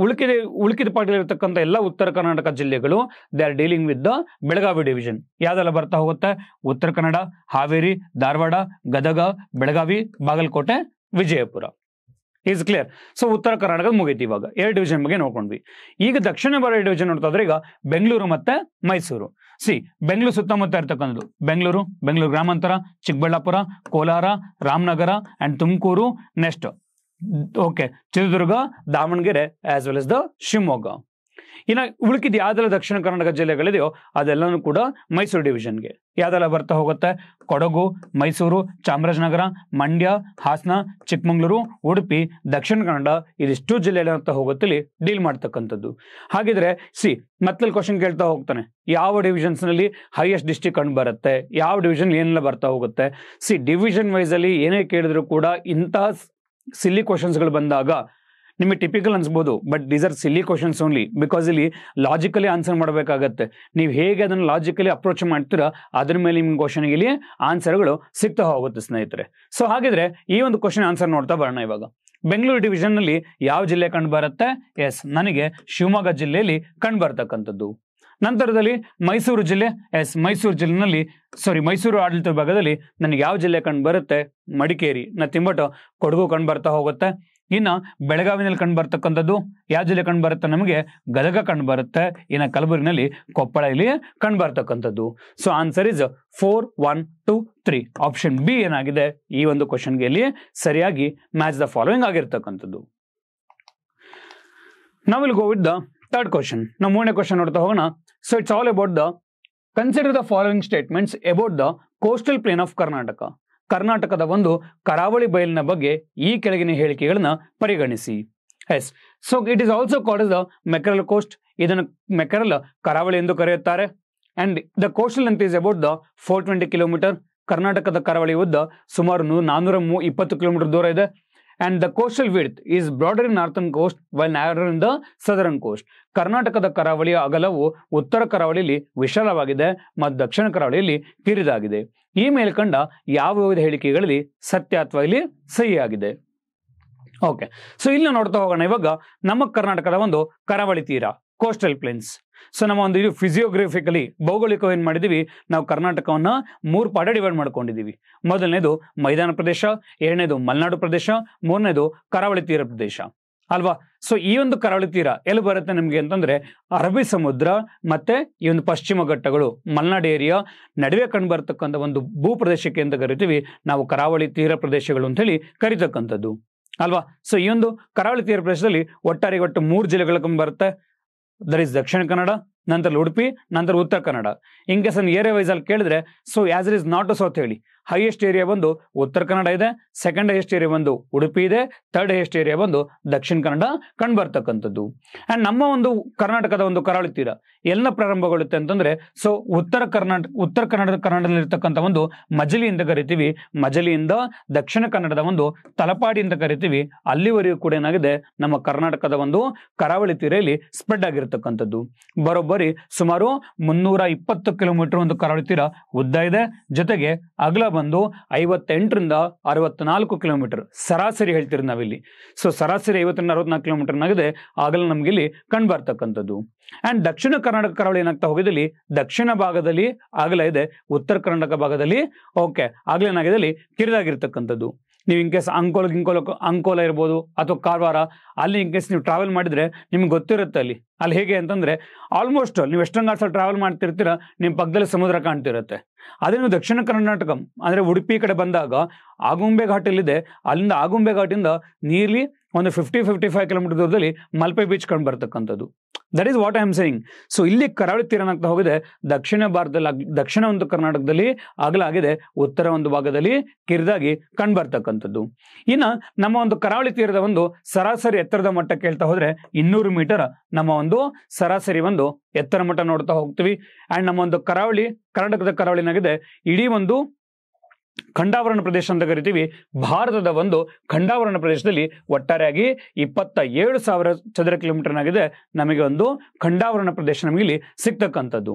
ಉಳಿಕಿದ ಪಾರ್ಟಿಲಿರ್ತಕ್ಕಂಥ ಎಲ್ಲ ಉತ್ತರ ಕರ್ನಾಟಕ ಜಿಲ್ಲೆಗಳು they are dealing with the Belagavi division. ಯಾವ್ದೆಲ್ಲ ಬರ್ತಾ ಹೋಗುತ್ತೆ, Uttara Kannada, Haveri, Dharwad, Gadag, Belagavi, Bagalkot, Vijayapura. Is clear. So ಉತ್ತರ ಕರ್ನಾಟಕದ ಮುಗೀತಿ. ಇವಾಗ 2 ಡಿವಿಷನ್ ಬಗ್ಗೆ ನೋಡ್ಕೊಂಡ್ವಿ. ಈಗ ದಕ್ಷಿಣ ಭಾರತ ಡಿವಿಷನ್ ನೋಡ್ತಾ ಇದ್ರೆ ಈಗ ಬೆಂಗಳೂರು ಮತ್ತೆ ಮೈಸೂರು. ಬೆಂಗಳೂರು ಸುತ್ತಮುತ್ತ ಇರ್ತಕ್ಕಂಥದ್ದು ಬೆಂಗಳೂರು ಗ್ರಾಮಾಂತರ, Chikkaballapur, Kolar, Ramanagara and Tumakuru. Next Chitradurga, Davanagere as well as the Shivamogga. ಇನ್ನು ಉಳುಕಿದ ಯಾವ್ದೆಲ್ಲ ದಕ್ಷಿಣ ಕರ್ನಾಟಕ ಜಿಲ್ಲೆಗಳಿದೆಯೋ ಅದೆಲ್ಲನೂ ಕೂಡ ಮೈಸೂರು ಡಿವಿಷನ್ಗೆ. ಯಾವ್ದೆಲ್ಲ ಬರ್ತಾ ಹೋಗುತ್ತೆ? ಕೊಡಗು, ಮೈಸೂರು, ಚಾಮರಾಜನಗರ, ಮಂಡ್ಯ, ಹಾಸನ, ಚಿಕ್ಕಮಗಳೂರು, ಉಡುಪಿ, ದಕ್ಷಿಣ ಕನ್ನಡ ಇದಿಷ್ಟು ಜಿಲ್ಲೆಗಳಂತ ಹೋಗುತ್ತಲ್ಲಿ ಡೀಲ್ ಮಾಡ್ತಕ್ಕಂಥದ್ದು. ಹಾಗಿದ್ರೆ ಮತ್ತಲ್ಲಿ ಕ್ವಶನ್ ಕೇಳ್ತಾ ಹೋಗ್ತಾನೆ, ಯಾವ ಡಿವಿಷನ್ಸ್ ನಲ್ಲಿ ಹೈಯೆಸ್ಟ್ ಡಿಸ್ಟ್ರಿಕ್ಟ್ ಕಂಡು ಬರುತ್ತೆ, ಯಾವ ಡಿವಿಷನ್ ಏನೆಲ್ಲ ಬರ್ತಾ ಹೋಗುತ್ತೆ. ಡಿವಿಷನ್ ವೈಸ್ ಅಲ್ಲಿ ಏನೇ ಕೇಳಿದ್ರು ಕೂಡ ಇಂತಹ ಸಿಲ್ಲಿ ಕ್ವಶನ್ಸ್ಗಳು ಬಂದಾಗ ನಿಮಗೆ ಟಿಪಿಕಲ್ ಅನ್ಸ್ಬೋದು, but these are silly questions only, because ಇಲ್ಲಿ ಲಾಜಿಕಲಿ ಆನ್ಸರ್ ಮಾಡಬೇಕಾಗತ್ತೆ. ನೀವು ಹೇಗೆ ಅದನ್ನು ಲಾಜಿಕಲಿ ಅಪ್ರೋಚ್ ಮಾಡ್ತೀರಾ ಅದ್ರ ಮೇಲೆ ನಿಮ್ಮ ಕ್ವಶನ್ಗೆ ಇಲ್ಲಿ ಆನ್ಸರ್ಗಳು ಸಿಗ್ತಾ ಹೋಗುತ್ತೆ ಸ್ನೇಹಿತರೆ. ಸೊ ಹಾಗಿದ್ರೆ ಈ ಒಂದು ಕ್ವಶನ್ ಆನ್ಸರ್ ನೋಡ್ತಾ ಬರೋಣ. ಇವಾಗ ಬೆಂಗಳೂರು ಡಿವಿಷನ್ ನಲ್ಲಿ ಯಾವ ಜಿಲ್ಲೆ ಕಂಡು ಬರುತ್ತೆ? ಎಸ್, ನನಗೆ ಶಿವಮೊಗ್ಗ ಜಿಲ್ಲೆಯಲ್ಲಿ ಕಂಡು ಬರ್ತಕ್ಕಂಥದ್ದು. ನಂತರದಲ್ಲಿ ಮೈಸೂರು ಜಿಲ್ಲೆ. ಎಸ್, ಮೈಸೂರು ಜಿಲ್ಲೆನಲ್ಲಿ ಮೈಸೂರು ಆಡಳಿತ ವಿಭಾಗದಲ್ಲಿ ನನಗೆ ಯಾವ ಜಿಲ್ಲೆ ಕಂಡು ಬರುತ್ತೆ? ಮಡಿಕೇರಿ, ನಥಿಂಗ್ ಕೊಡಗು ಕಂಡು ಬರ್ತಾ ಹೋಗುತ್ತೆ. ಇನ್ನು ಬೆಳಗಾವಿನಲ್ಲಿ ಕಂಡು ಬರ್ತಕ್ಕಂಥದ್ದು ಯಾವ ಜಿಲ್ಲೆ ಕಂಡು ಬರುತ್ತೆ? ನಮಗೆ ಗದಗ ಕಂಡು ಬರುತ್ತೆ. ಇನ್ನು ಕಲಬುರಗಿನಲ್ಲಿ ಕೊಪ್ಪಳ ಇಲ್ಲಿ ಕಂಡು ಬರ್ತಕ್ಕಂಥದ್ದು. So answer is 4, 1, 2, 3. Option B ಏನಾಗಿದೆ ಈ ಒಂದು ಕ್ವಶನ್ಗೆ ಇಲ್ಲಿ ಸರಿಯಾಗಿ ಮ್ಯಾಚ್ ದ ಫಾಲೋಯಿಂಗ್ ಆಗಿರ್ತಕ್ಕಂಥದ್ದು. ನಾವು will go with the third question. ನಾವು ಮೂರನೇ ಕ್ವಶನ್ ನೋಡ್ತಾ ಹೋಗೋಣ. So it's all about the consider the following statements about the coastal plain of Karnataka. ಕರ್ನಾಟಕದ ಒಂದು ಕರಾವಳಿ ಬಯಲಿನ ಬಗ್ಗೆ ಈ ಕೆಳಗಿನ ಹೇಳಿಕೆಗಳನ್ನ ಪರಿಗಣಿಸಿ. Yes, so it is also called the mackerel coast. ಇದನ್ನು ಮೆಕರಲ್ ಕರಾವಳಿ ಎಂದು ಕರೆಯುತ್ತಾರೆ. And the coastal length is about the 420 kilometre. ಕರ್ನಾಟಕದ ಕರಾವಳಿ ಉದ್ದ ಸುಮಾರು 420 ಕಿಲೋಮೀಟರ್ ದೂರ ಇದೆ. And the coastal width is broader in northern coast while narrower in the southern coast. ಕರ್ನಾಟಕದ ಕರಾವಳಿಯ ಅಗಲವು ಉತ್ತರ ಕರಾವಳಿಯಲ್ಲಿ ವಿಶಾಲವಾಗಿದೆ ಮತ್ತು ದಕ್ಷಿಣ ಕರಾವಳಿಯಲ್ಲಿ ಕಿರಿದಾಗಿದೆ. ಈ ಮೇಲ್ಕಂಡ ಯಾವ ಹೇಳಿಕೆಗಳಲ್ಲಿ ಸತ್ಯ ಅಥವಾ ಇಲ್ಲಿ ಸಹಿಯಾಗಿದೆ? ಓಕೆ, ಸೊ ಇಲ್ಲಿ ನೋಡ್ತಾ ಹೋಗೋಣ. ಇವಾಗ ನಮ್ಮ ಕರ್ನಾಟಕದ ಒಂದು ಕರಾವಳಿ ತೀರ, ಕೋಸ್ಟಲ್ ಪ್ಲೇನ್ಸ್. ಸೊ ನಮ್ಮ ಒಂದು ಇದು ಫಿಸಿಯೋಗ್ರಫಿಕಲಿ ಭೌಗೋಳಿಕವಾಗಿ ಏನು ಮಾಡಿದೀವಿ, ನಾವು ಕರ್ನಾಟಕವನ್ನ 3 ಪಾರ್ಟ್ ಡಿವೈಡ್ ಮಾಡ್ಕೊಂಡಿದ್ದೀವಿ. ಮೊದಲನೇದು ಮೈದಾನ ಪ್ರದೇಶ, ಎರಡನೇದು ಮಲೆನಾಡು ಪ್ರದೇಶ, ಮೂರನೇದು ಕರಾವಳಿ ತೀರ ಪ್ರದೇಶ ಅಲ್ವಾ. ಸೊ ಈ ಒಂದು ಕರಾವಳಿ ತೀರ ಎಲ್ಲಿ ಬರುತ್ತೆ ನಿಮ್ಗೆ ಅಂತಂದ್ರೆ ಅರಬ್ಬಿ ಸಮುದ್ರ ಮತ್ತೆ ಈ ಒಂದು ಪಶ್ಚಿಮ ಘಟ್ಟಗಳು, ಮಲೆನಾಡು ಏರಿಯಾ ನಡುವೆ ಕಂಡು ಬರ್ತಕ್ಕಂಥ ಒಂದು ಭೂ ಪ್ರದೇಶಕ್ಕೆ ಅಂತ ಕರಿತೀವಿ ನಾವು, ಕರಾವಳಿ ತೀರ ಪ್ರದೇಶಗಳು ಅಂತ ಹೇಳಿ ಕರಿತಕ್ಕಂಥದ್ದು ಅಲ್ವಾ. ಸೊ ಈ ಒಂದು ಕರಾವಳಿ ತೀರ ಪ್ರದೇಶದಲ್ಲಿ ಒಟ್ಟಾರೆ 3 ಜಿಲ್ಲೆಗಳು ಕಂಡು ಬರುತ್ತೆ. ದಟ್ ಈಸ್ ದಕ್ಷಿಣ ಕನ್ನಡ, ನಂತರ ಉಡುಪಿ, ನಂತರ Uttara Kannada. In case area wise ಅಲ್ಲಿ ಕೇಳಿದ್ರೆ, so as it is not to south ಹೇಳಿ, ಹೈಯೆಸ್ಟ್ ಏರಿಯಾ ಬಂದು ಉತ್ತರ ಕನ್ನಡ ಇದೆ, ಸೆಕೆಂಡ್ ಹೈಯೆಸ್ಟ್ ಏರಿಯಾ ಬಂದು ಉಡುಪಿ ಇದೆ, ಥರ್ಡ್ ಹೈಯೆಸ್ಟ್ ಏರಿಯಾ ಬಂದು ದಕ್ಷಿಣ ಕನ್ನಡ ಕಂಡು ಬರ್ತಕ್ಕಂಥದ್ದು. ಅಂಡ್ ನಮ್ಮ ಒಂದು ಕರ್ನಾಟಕದ ಒಂದು ಕರಾವಳಿ ತೀರ ಎಲ್ಲ ಪ್ರಾರಂಭಗೊಳ್ಳುತ್ತೆ ಅಂತಂದ್ರೆ, ಸೊ ಉತ್ತರ ಕನ್ನಡದಲ್ಲಿ ಇರ್ತಕ್ಕಂಥ ಒಂದು ಮಜಲಿ ಅಂತ ಕರಿತೀವಿ, ಮಜಲಿಯಿಂದ ದಕ್ಷಿಣ ಕನ್ನಡದ ಒಂದು ತಲಪಾಡಿ ಅಂತ ಕರಿತೀವಿ, ಅಲ್ಲಿವರೆಗೂ ಕೂಡ ಏನಾಗಿದೆ ನಮ್ಮ ಕರ್ನಾಟಕದ ಒಂದು ಕರಾವಳಿ ತೀರ ಇಲ್ಲಿ ಸ್ಪ್ರೆಡ್ ಆಗಿರ್ತಕ್ಕಂಥದ್ದು. ಬರೋಬ್ಬರಿ ಸುಮಾರು 320 ಕಿಲೋಮೀಟರ್ ಒಂದು ಕರಾವಳಿ ತೀರ ಉದ್ದ ಇದೆ. ಜೊತೆಗೆ ಅಗಲ ಬಂದು 58ರಿಂದ 64 ಕಿಲೋಮೀಟರ್ ಸರಾಸರಿ ಹೇಳ್ತೀರಿ ನಾವಿಲ್ಲಿ. ಸೊ ಸರಾಸರಿ 50ರಿಂದ 64 ಕಿಲೋಮೀಟರ್ ಆಗಿದೆ ಅಗಲ ನಮ್ಗೆ ಇಲ್ಲಿ ಕಂಡು ಬರ್ತಕ್ಕಂಥದ್ದು. ಅಂಡ್ ದಕ್ಷಿಣ ಕರ್ನಾಟಕ ಕರಾವಳಿ ಏನಾಗ್ತಾ ಹೋಗಿದಲ್ಲಿ ದಕ್ಷಿಣ ಭಾಗದಲ್ಲಿ ಅಗಲ ಇದೆ, ಉತ್ತರ ಕರ್ನಾಟಕ ಭಾಗದಲ್ಲಿ ಅಗಲ ಏನಾಗಿದೆ ಅಲ್ಲಿ ಕಿರಿದಾಗಿರ್ತಕ್ಕಂಥದ್ದು. ನೀವು ಇನ್ ಕೇಸ್ ಅಂಕೋಲ ಇರ್ಬೋದು ಅಥವಾ ಕಾರವಾರ, ಅಲ್ಲಿ ಇನ್ ಕೇಸ್ ನೀವು ಟ್ರಾವೆಲ್ ಮಾಡಿದ್ರೆ ನಿಮ್ಗೆ ಗೊತ್ತಿರುತ್ತೆ ಅಲ್ಲಿ ಹೇಗೆ ಅಂತಂದ್ರೆ ಆಲ್ಮೋಸ್ಟ್ ನೀವು ವೆಸ್ಟರ್ನ್ ಘಾಟ್ಸಲ್ಲಿ ಟ್ರಾವೆಲ್ ಮಾಡ್ತಿರ್ತೀರ, ನಿಮ್ಮ ಪಕ್ಕದಲ್ಲಿ ಸಮುದ್ರ ಕಾಣ್ತಿರುತ್ತೆ. ಅದೇ ನೀವು ದಕ್ಷಿಣ ಕರ್ನಾಟಕ ಅಂದ್ರೆ ಉಡುಪಿ ಕಡೆ ಬಂದಾಗ ಆಗುಂಬೆ ಘಾಟ್ ಇಲ್ಲಿದೆ, ಅಲ್ಲಿಂದ ಆಗುಂಬೆ ಘಾಟಿಂದ ನೀರ್ಲಿ ಒಂದು 50-55 ಕಿಲೋಮೀಟರ್ ದೂರದಲ್ಲಿ ಮಲ್ಪೆ ಬೀಚ್ ಕಂಡು ಬರ್ತಕ್ಕಂಥದ್ದು. That is what I am saying. So ಇಲ್ಲಿ ಕರಾವಳಿ ತೀರ ಏನಾಗ್ತಾ ಹೋಗಿದೆ, ದಕ್ಷಿಣ ಭಾರತದಲ್ಲಿ ದಕ್ಷಿಣ ಒಂದು ಕರ್ನಾಟಕದಲ್ಲಿ ಅಗಲ ಆಗಿದೆ, ಉತ್ತರ ಒಂದು ಭಾಗದಲ್ಲಿ ಕಿರಿದಾಗಿ ಕಂಡು ಬರ್ತಕ್ಕಂಥದ್ದು. ಇನ್ನು ನಮ್ಮ ಒಂದು ಕರಾವಳಿ ತೀರದ ಒಂದು ಸರಾಸರಿ ಎತ್ತರದ ಮಟ್ಟ ಕೇಳ್ತಾ ಹೋದ್ರೆ 200 ಮೀಟರ್ ನಮ್ಮ ಒಂದು ಸರಾಸರಿ ಒಂದು ಎತ್ತರ ಮಟ್ಟ ನೋಡ್ತಾ ಹೋಗ್ತೀವಿ. ಅಂಡ್ ನಮ್ಮ ಒಂದು ಕರ್ನಾಟಕದ ಕರಾವಳಿನಾಗಿದೆ ಇಡೀ ಒಂದು ಖಂಡಾವರಣ ಪ್ರದೇಶ ಅಂತ ಕರಿತೀವಿ. ಭಾರತದ ಒಂದು ಖಂಡಾವರಣ ಪ್ರದೇಶದಲ್ಲಿ ಒಟ್ಟಾರೆಯಾಗಿ 27,000 ಚದರ ಕಿಲೋಮೀಟರ್ ಆಗಿದೆ ನಮಗೆ ಒಂದು ಖಂಡಾವರಣ ಪ್ರದೇಶ ನಮಗೆ ಇಲ್ಲಿ ಸಿಗ್ತಕ್ಕಂಥದ್ದು.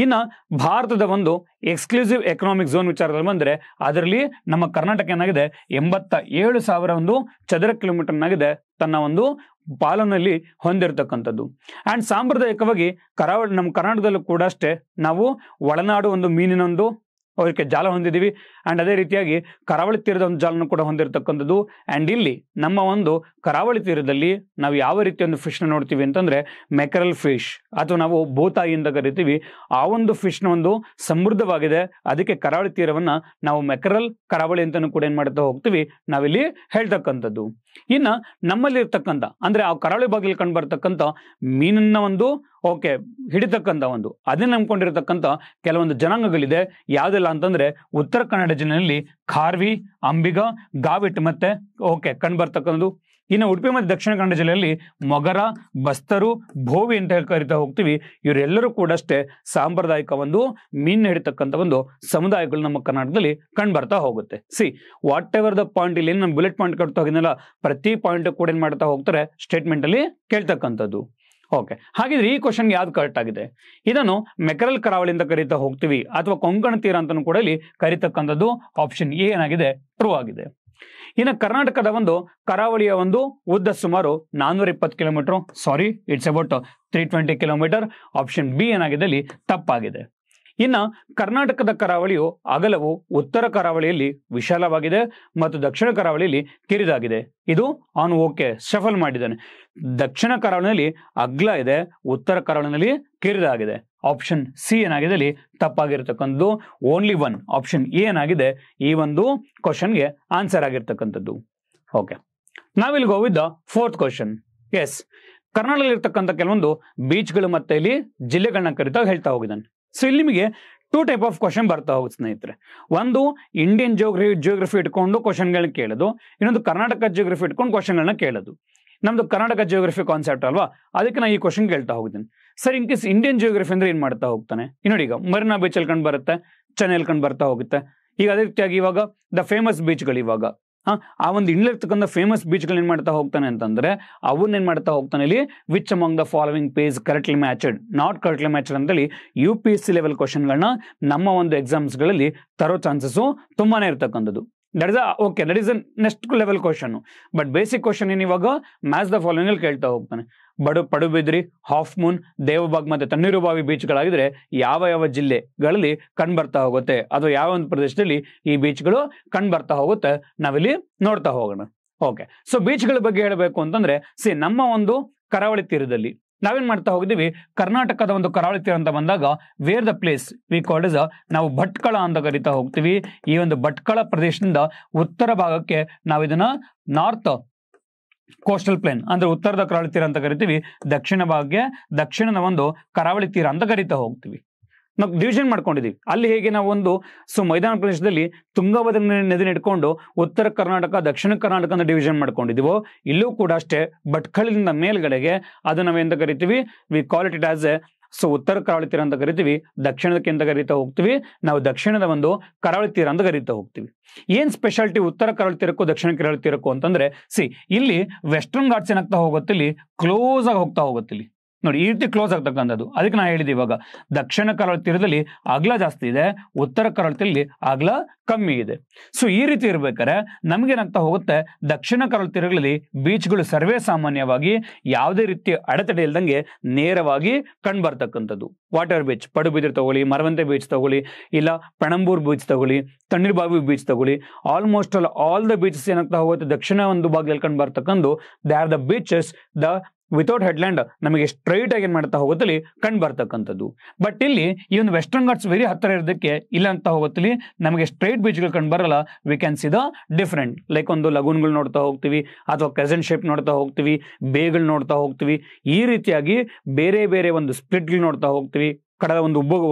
ಇನ್ನು ಭಾರತದ ಒಂದು ಎಕ್ಸ್ಕ್ಲೂಸಿವ್ ಎಕನಾಮಿಕ್ ಝೋನ್ ವಿಚಾರದಲ್ಲಿ ಬಂದ್ರೆ ಅದರಲ್ಲಿ ನಮ್ಮ ಕರ್ನಾಟಕ ಏನಾಗಿದೆ 87,000 ಒಂದು ಚದರ ಕಿಲೋಮೀಟರ್ ಆಗಿದೆ ತನ್ನ ಒಂದು ಪಾಲನಲ್ಲಿ ಹೊಂದಿರತಕ್ಕಂಥದ್ದು. ಅಂಡ್ ಸಾಂಪ್ರದಾಯಿಕವಾಗಿ ನಮ್ಮ ಕರ್ನಾಟಕದಲ್ಲೂ ಕೂಡ ಅಷ್ಟೇ ನಾವು ಒಳನಾಡು ಒಂದು ಮೀನಿನ ಒಂದು ಅವಕ್ಕೆ ಜಾಲ ಹೊಂದಿದ್ದೀವಿ. ಅಂಡ್ ಅದೇ ರೀತಿಯಾಗಿ ಕರಾವಳಿ ತೀರದ ಒಂದು ಜಾಲನ್ನು ಕೂಡ ಹೊಂದಿರತಕ್ಕಂಥದ್ದು. ಅಂಡ್ ಇಲ್ಲಿ ನಮ್ಮ ಒಂದು ಕರಾವಳಿ ತೀರದಲ್ಲಿ ನಾವು ಯಾವ ರೀತಿಯ ಒಂದು ಫಿಶ್ನ ನೋಡ್ತೀವಿ ಅಂತಂದ್ರೆ ಮೆಕರಲ್ ಫಿಶ್ ಅಥವಾ ನಾವು ಬೋತಾಯಿ ಅಂತ ಕರಿತೀವಿ. ಆ ಒಂದು ಫಿಶ್ನ ಒಂದು ಸಮೃದ್ಧವಾಗಿದೆ, ಅದಕ್ಕೆ ಕರಾವಳಿ ತೀರವನ್ನ ನಾವು ಮೆಕರಲ್ ಕರಾವಳಿ ಅಂತಾನು ಕೂಡ ಏನ್ ಮಾಡ್ತಾ ಹೋಗ್ತೀವಿ ನಾವಿಲ್ಲಿ ಹೇಳ್ತಕ್ಕಂಥದ್ದು. ಇನ್ನ ನಮ್ಮಲ್ಲಿ ಇರ್ತಕ್ಕಂಥ ಅಂದ್ರೆ ಆ ಕರಾವಳಿ ಭಾಗದಲ್ಲಿ ಕಂಡು ಬರ್ತಕ್ಕಂಥ ಮೀನನ್ನ ಒಂದು ಹಿಡಿತಕ್ಕಂಥ ಒಂದು ಅದನ್ನ ನಂಬ್ಕೊಂಡಿರ್ತಕ್ಕಂಥ ಕೆಲವೊಂದು ಜನಾಂಗಗಳಿದೆ. ಯಾವ್ದೆಲ್ಲ ಅಂತಂದ್ರೆ ಉತ್ತರ ಕನ್ನಡ ಜಿಲ್ಲೆಯಲ್ಲಿ ಕಾರ್ವಿ, ಅಂಬಿಗ, ಗಾವಿಟ್ ಮತ್ತೆ ಕಂಡು ಬರ್ತಕ್ಕಂಥದ್ದು. ಇನ್ನು ಉಡುಪಿ ಮತ್ತು ದಕ್ಷಿಣ ಕನ್ನಡ ಜಿಲ್ಲೆಯಲ್ಲಿ ಮೊಗರ, ಬಸ್ತರು, ಭೋವಿ ಅಂತ ಕರಿತಾ ಹೋಗ್ತೀವಿ. ಇವರೆಲ್ಲರೂ ಕೂಡ ಅಷ್ಟೇ ಸಾಂಪ್ರದಾಯಿಕ ಒಂದು ಮೀನು ಹಿಡಿತಕ್ಕಂಥ ಒಂದು ಸಮುದಾಯಗಳು ನಮ್ಮ ಕರ್ನಾಟಕದಲ್ಲಿ ಕಂಡು ಬರ್ತಾ ಹೋಗುತ್ತೆ. ವಾಟ್ ಎವರ್ ದ ಪಾಯಿಂಟ್ ಇಲ್ಲಿ ನಾನು ಬುಲೆಟ್ ಪಾಯಿಂಟ್ ಕೊಡ್ತಾ ಹೋಗಿದ್ನಲ್ಲ, ಪ್ರತಿ ಪಾಯಿಂಟ್ ಕೂಡ ಏನ್ ಮಾಡ್ತಾ ಹೋಗ್ತಾರೆ ಸ್ಟೇಟ್ಮೆಂಟ್ ಅಲ್ಲಿ ಕೇಳ್ತಕ್ಕಂಥದ್ದು. ಹಾಗಿದ್ರೆ ಈ ಕ್ವಶನ್ಗೆ ಯಾವ್ದು ಕರೆಕ್ಟ್ ಆಗಿದೆ? ಇದನ್ನು ಮೆಕರಲ್ ಕರಾವಳಿ ಅಂತ ಕರಿತಾ ಹೋಗ್ತೀವಿ ಅಥವಾ ಕೊಂಕಣ ತೀರ ಅಂತಾನು ಕೂಡ ಇಲ್ಲಿ ಕರಿತಕ್ಕಂಥದ್ದು. ಆಪ್ಷನ್ ಎ ಏನಾಗಿದೆ ಟ್ರೂ ಆಗಿದೆ. ಇನ್ನು ಕರ್ನಾಟಕದ ಒಂದು ಕರಾವಳಿಯ ಒಂದು ಉದ್ದ ಸುಮಾರು 420 kilometre, it's about 320 kilometre. Option B ಏನಾಗಿದೆ ಅಲ್ಲಿ ತಪ್ಪಾಗಿದೆ. ಇನ್ನ ಕರ್ನಾಟಕದ ಕರಾವಳಿಯು ಅಗಲವು ಉತ್ತರ ಕರಾವಳಿಯಲ್ಲಿ ವಿಶಾಲವಾಗಿದೆ ಮತ್ತು ದಕ್ಷಿಣ ಕರಾವಳಿಯಲ್ಲಿ ಕಿರಿದಾಗಿದೆ. ಇದು ಅವನು ಶಫಲ್ ಮಾಡಿದ್ದಾನೆ. ದಕ್ಷಿಣ ಕರಾವಳಿನಲ್ಲಿ ಅಗ್ಲ ಇದೆ, ಉತ್ತರ ಕರಾವಳಿನಲ್ಲಿ ಕಿರಿದಾಗಿದೆ. ಆಪ್ಷನ್ ಸಿ ಏನಾಗಿದೆ ಅಲ್ಲಿ ತಪ್ಪಾಗಿರ್ತಕ್ಕಂಥದ್ದು. ಓನ್ಲಿ ಒನ್ ಆಪ್ಷನ್ ಎ ಏನಾಗಿದೆ ಈ ಒಂದು ಕ್ವಶನ್ಗೆ ಆನ್ಸರ್ ಆಗಿರ್ತಕ್ಕಂಥದ್ದು. ನಾವಿಲ್ಲಿ ಹೋಗಿದ್ದ ಫೋರ್ತ್ ಕ್ವಶನ್. ಕರ್ನಾಟಕದಲ್ಲಿ ಇರ್ತಕ್ಕಂಥ ಕೆಲವೊಂದು ಬೀಚ್ಗಳು ಮತ್ತೆ ಇಲ್ಲಿ ಜಿಲ್ಲೆಗಳನ್ನ ಕರಿತಾ ಹೇಳ್ತಾ ಹೋಗಿದ್ದಾನೆ. ಇಲ್ಲಿ ನಿಮಗೆ 2 ಟೈಪ್ ಆಫ್ ಕ್ವಶನ್ ಬರ್ತಾ ಹೋಗುತ್ತೆ ಸ್ನೇಹಿತರೆ. ಒಂದು ಇಂಡಿಯನ್ ಜಿಯೋಗ್ರಫಿ ಇಟ್ಕೊಂಡು ಕ್ವಶನ್ಗಳನ್ನ ಕೇಳೋದು, ಇನ್ನೊಂದು ಕರ್ನಾಟಕ ಜಿಯೋಗ್ರಫಿ ಇಟ್ಕೊಂಡು ಕ್ವಶನ್ಗಳನ್ನ ಕೇಳೋದು. ನಮ್ದು ಕರ್ನಾಟಕ ಜಿಯೋಗ್ರಫಿ ಕಾನ್ಸೆಪ್ಟ್ ಅಲ್ವಾ, ಅದಕ್ಕೆ ನಾ ಈ ಕ್ವಶನ್ ಕೇಳ್ತಾ ಹೋಗ್ತೀನಿ. ಇನ್ ಕೇಸ್ ಇಂಡಿಯನ್ ಜಿಯೋಗ್ರಫಿ ಅಂದ್ರೆ ಏನ್ ಮಾಡ್ತಾ ಹೋಗ್ತಾನೆ ನೋಡಿ. ಈಗ ಮರೀನಾ ಬೀಚ್ ಅಲ್ಲಿ ಕಂಡು ಬರುತ್ತೆ, ಚೆನ್ನೈಲ್ ಕಂಡು ಬರ್ತಾ ಹೋಗುತ್ತೆ. ಈಗ ಅದೇ ರೀತಿಯಾಗಿ ಇವಾಗ ದ ಫೇಮಸ್ ಬೀಚ್ಗಳು ಇವಾಗ ಆ ಒಂದು ಇಂಡಿಯಲ್ಲಿರ್ತಕ್ಕಂಥ ಫೇಮಸ್ ಬೀಚ್ಗಳು ಏನ್ ಮಾಡ್ತಾ ಹೋಗ್ತಾನೆ ಅಂತಂದ್ರೆ ಅವನ್ನ ಏನ್ ಮಾಡ್ತಾ ಹೋಗ್ತಾನೆ ಇಲ್ಲಿ which among the following page correctly matched, not correctly matched ಅಂತೇಳಿ UPSC ಲೆವೆಲ್ ಕ್ವಶನ್ಗಳನ್ನ ನಮ್ಮ ಒಂದು ಎಕ್ಸಾಮ್ಸ್ಗಳಲ್ಲಿ ತರೋ ಚಾನ್ಸಸ್ ತುಂಬಾನೇ ಇರ್ತಕ್ಕಂಥದ್ದು. That is next level question. But basic question ಏನ್ ಇವಾಗ ಮ್ಯಾಚ್ ದ ಫಾಲೋವಿಂಗ್ ಅಲ್ಲಿ ಕೇಳ್ತಾ ಹೋಗ್ತಾನೆ. ಪಡುಬಿದ್ರಿ, ಹಾಫ್ ಮೂನ್, ದೇವಬಾಗ್ ಮತ್ತೆ ತಣ್ಣೀರುಬಾವಿ ಬೀಚ್ಗಳಾಗಿದ್ರೆ ಯಾವ ಯಾವ ಜಿಲ್ಲೆಗಳಲ್ಲಿ ಕಂಡು ಬರ್ತಾ ಹೋಗುತ್ತೆ ಅಥವಾ ಯಾವ ಒಂದು ಪ್ರದೇಶದಲ್ಲಿ ಈ ಬೀಚ್ಗಳು ಕಂಡು ಬರ್ತಾ ಹೋಗುತ್ತೆ ನಾವಿಲ್ಲಿ ನೋಡ್ತಾ ಹೋಗೋಣ. ಬೀಚ್ಗಳ ಬಗ್ಗೆ ಹೇಳಬೇಕು ಅಂತಂದ್ರೆ ನಮ್ಮ ಒಂದು ಕರಾವಳಿ ತೀರದಲ್ಲಿ ನಾವೇನ್ ಮಾಡ್ತಾ ಹೋಗಿದ್ದೀವಿ, ಕರ್ನಾಟಕದ ಒಂದು ಕರಾವಳಿ ತೀರ ಅಂತ ಬಂದಾಗ where the place we called is ನಾವು ಭಟ್ಕಳ ಅಂತ ಕರಿತಾ ಹೋಗ್ತೀವಿ. ಈ ಒಂದು ಭಟ್ಕಳ ಪ್ರದೇಶದಿಂದ ಉತ್ತರ ಭಾಗಕ್ಕೆ ನಾವು ಇದನ್ನ ನಾರ್ತ್ ಕೋಸ್ಟಲ್ ಪ್ಲೇನ್ ಅಂದ್ರೆ ಉತ್ತರದ ಕರಾವಳಿ ತೀರ ಅಂತ ಕರಿತೀವಿ. ದಕ್ಷಿಣ ಭಾಗಕ್ಕೆ ದಕ್ಷಿಣದ ಒಂದು ಕರಾವಳಿ ತೀರ ಅಂತ ಕರಿತಾ ಹೋಗ್ತೀವಿ. ನಾವು ಡಿವಿಷನ್ ಮಾಡ್ಕೊಂಡಿದೀವಿ. ಅಲ್ಲಿ ಹೇಗೆ ನಾವು ಒಂದು ಮೈದಾನ ಪ್ರದೇಶದಲ್ಲಿ ತುಂಗಭದ್ರಾ ನದಿನ ಇಟ್ಕೊಂಡು ಉತ್ತರ ಕರ್ನಾಟಕ ದಕ್ಷಿಣ ಕರ್ನಾಟಕ ಅಂತ ಡಿವಿಷನ್ ಮಾಡ್ಕೊಂಡಿದೀವೋ, ಇಲ್ಲೂ ಕೂಡ ಅಷ್ಟೇ ಭಟ್ಕಳದಿಂದ ಮೇಲ್ಗಡೆಗೆ ಅದು ನಾವೆಂತ ಕರಿತೀವಿ, we call it as A ಉತ್ತರ ಕರಾವಳಿ ತೀರ ಅಂತ ಕರಿತೀವಿ. ದಕ್ಷಿಣಕ್ಕೆ ಅಂತ ಕರಿತಾ ಹೋಗ್ತೀವಿ, ನಾವು ದಕ್ಷಿಣದ ಒಂದು ಕರಾವಳಿ ತೀರ ಅಂತ ಕರಿತಾ ಹೋಗ್ತೀವಿ. ಏನ್ ಸ್ಪೆಷಾಲಿಟಿ ಉತ್ತರ ಕರಾವಳಿ ತೀರಕ್ಕೂ ದಕ್ಷಿಣ ಕರಾವಳಿ ತೀರಕ್ಕೂ ಅಂತಂದ್ರೆ ಇಲ್ಲಿ ವೆಸ್ಟರ್ನ್ ಘಾಟ್ಸ್ ಏನಾಗ್ತಾ ಹೋಗುತ್ತೆ, ಇಲ್ಲಿ ಕ್ಲೋಸ್ ಆಗಿ ಹೋಗ್ತಾ ಹೋಗುತ್ತೆ. ಇಲ್ಲಿ ನೋಡಿ ಈ ರೀತಿ ಕ್ಲೋಸ್ ಆಗ್ತಕ್ಕಂಥದ್ದು. ಅದಕ್ಕೆ ನಾ ಹೇಳಿದೆ ಇವಾಗ ದಕ್ಷಿಣ ಕರಾವಳಿ ತೀರದಲ್ಲಿ ಅಗಲ ಜಾಸ್ತಿ ಇದೆ, ಉತ್ತರ ಕರಾವಳಿ ತೀರದಲ್ಲಿ ಅಗಲ ಕಮ್ಮಿ ಇದೆ. ಈ ರೀತಿ ಇರ್ಬೇಕಾದ್ರೆ ನಮ್ಗೇನಾಗ್ತಾ ಹೋಗುತ್ತೆ, ದಕ್ಷಿಣ ಕರಾವಳಿ ತೀರಗಳಲ್ಲಿ ಬೀಚ್ಗಳು ಸರ್ವೇ ಸಾಮಾನ್ಯವಾಗಿ ಯಾವುದೇ ರೀತಿ ಅಡೆತಡೆ ಇಲ್ದಂಗೆ ನೇರವಾಗಿ ಕಂಡು ಬರ್ತಕ್ಕಂಥದ್ದು. ವಾಟರ್ ಬೀಚ್, ಪಡುಬಿದ್ರಿ ತಗೊಳ್ಳಿ, ಮರವಂತೆ ಬೀಚ್ ತಗೊಳ್ಳಿ, ಇಲ್ಲ ಪಣಂಬೂರ್ ಬೀಚ್ ತಗೊಳ್ಳಿ, ತಣ್ಣೀರ್ಬಾವಿ ಬೀಚ್ ತಗೊಳ್ಳಿ, ಆಲ್ಮೋಸ್ಟ್ ಆಲ್ ದ ಬೀಚಸ್ ಏನಾಗ್ತಾ ಹೋಗುತ್ತೆ ದಕ್ಷಿಣ ಒಂದು ಭಾಗದಲ್ಲಿ ಕಂಡು ಬರ್ತಕ್ಕಂಥ they are the beaches the without headland ನಮಗೆ ಸ್ಟ್ರೈಟ್ ಆಗಿ ಏನ್ ಮಾಡ್ತಾ ಹೋಗುತ್ತಲ್ಲಿ ಕಂಡು ಬರ್ತಕ್ಕಂಥದ್ದು. ಬಟ್ ಇಲ್ಲಿ ಈ ಒಂದು ವೆಸ್ಟರ್ನ್ ಘಾಟ್ಸ್ ವೆರಿ ಹತ್ತಿರ ಇರೋದಕ್ಕೆ ಇಲ್ಲ ಅಂತ ಹೋಗುತ್ತಲ್ಲಿ ನಮಗೆ ಸ್ಟ್ರೈಟ್ ಬೀಚ್ಗಳು ಕಂಡು ಬರಲ್ಲ. We can see the different like ಒಂದು ಲಗೂನ್ಗಳು ನೋಡ್ತಾ ಹೋಗ್ತೀವಿ ಅಥವಾ ಕ್ರೆಸೆಂಟ್ ಶೇಪ್ ನೋಡ್ತಾ ಹೋಗ್ತೀವಿ, ಬೇಗಳು ನೋಡ್ತಾ ಹೋಗ್ತೀವಿ. ಈ ರೀತಿಯಾಗಿ ಬೇರೆ ಬೇರೆ ಒಂದು ಸ್ಪ್ಲಿಟ್ಗಳು ನೋಡ್ತಾ ಹೋಗ್ತೀವಿ, ಕಡದ ಒಂದು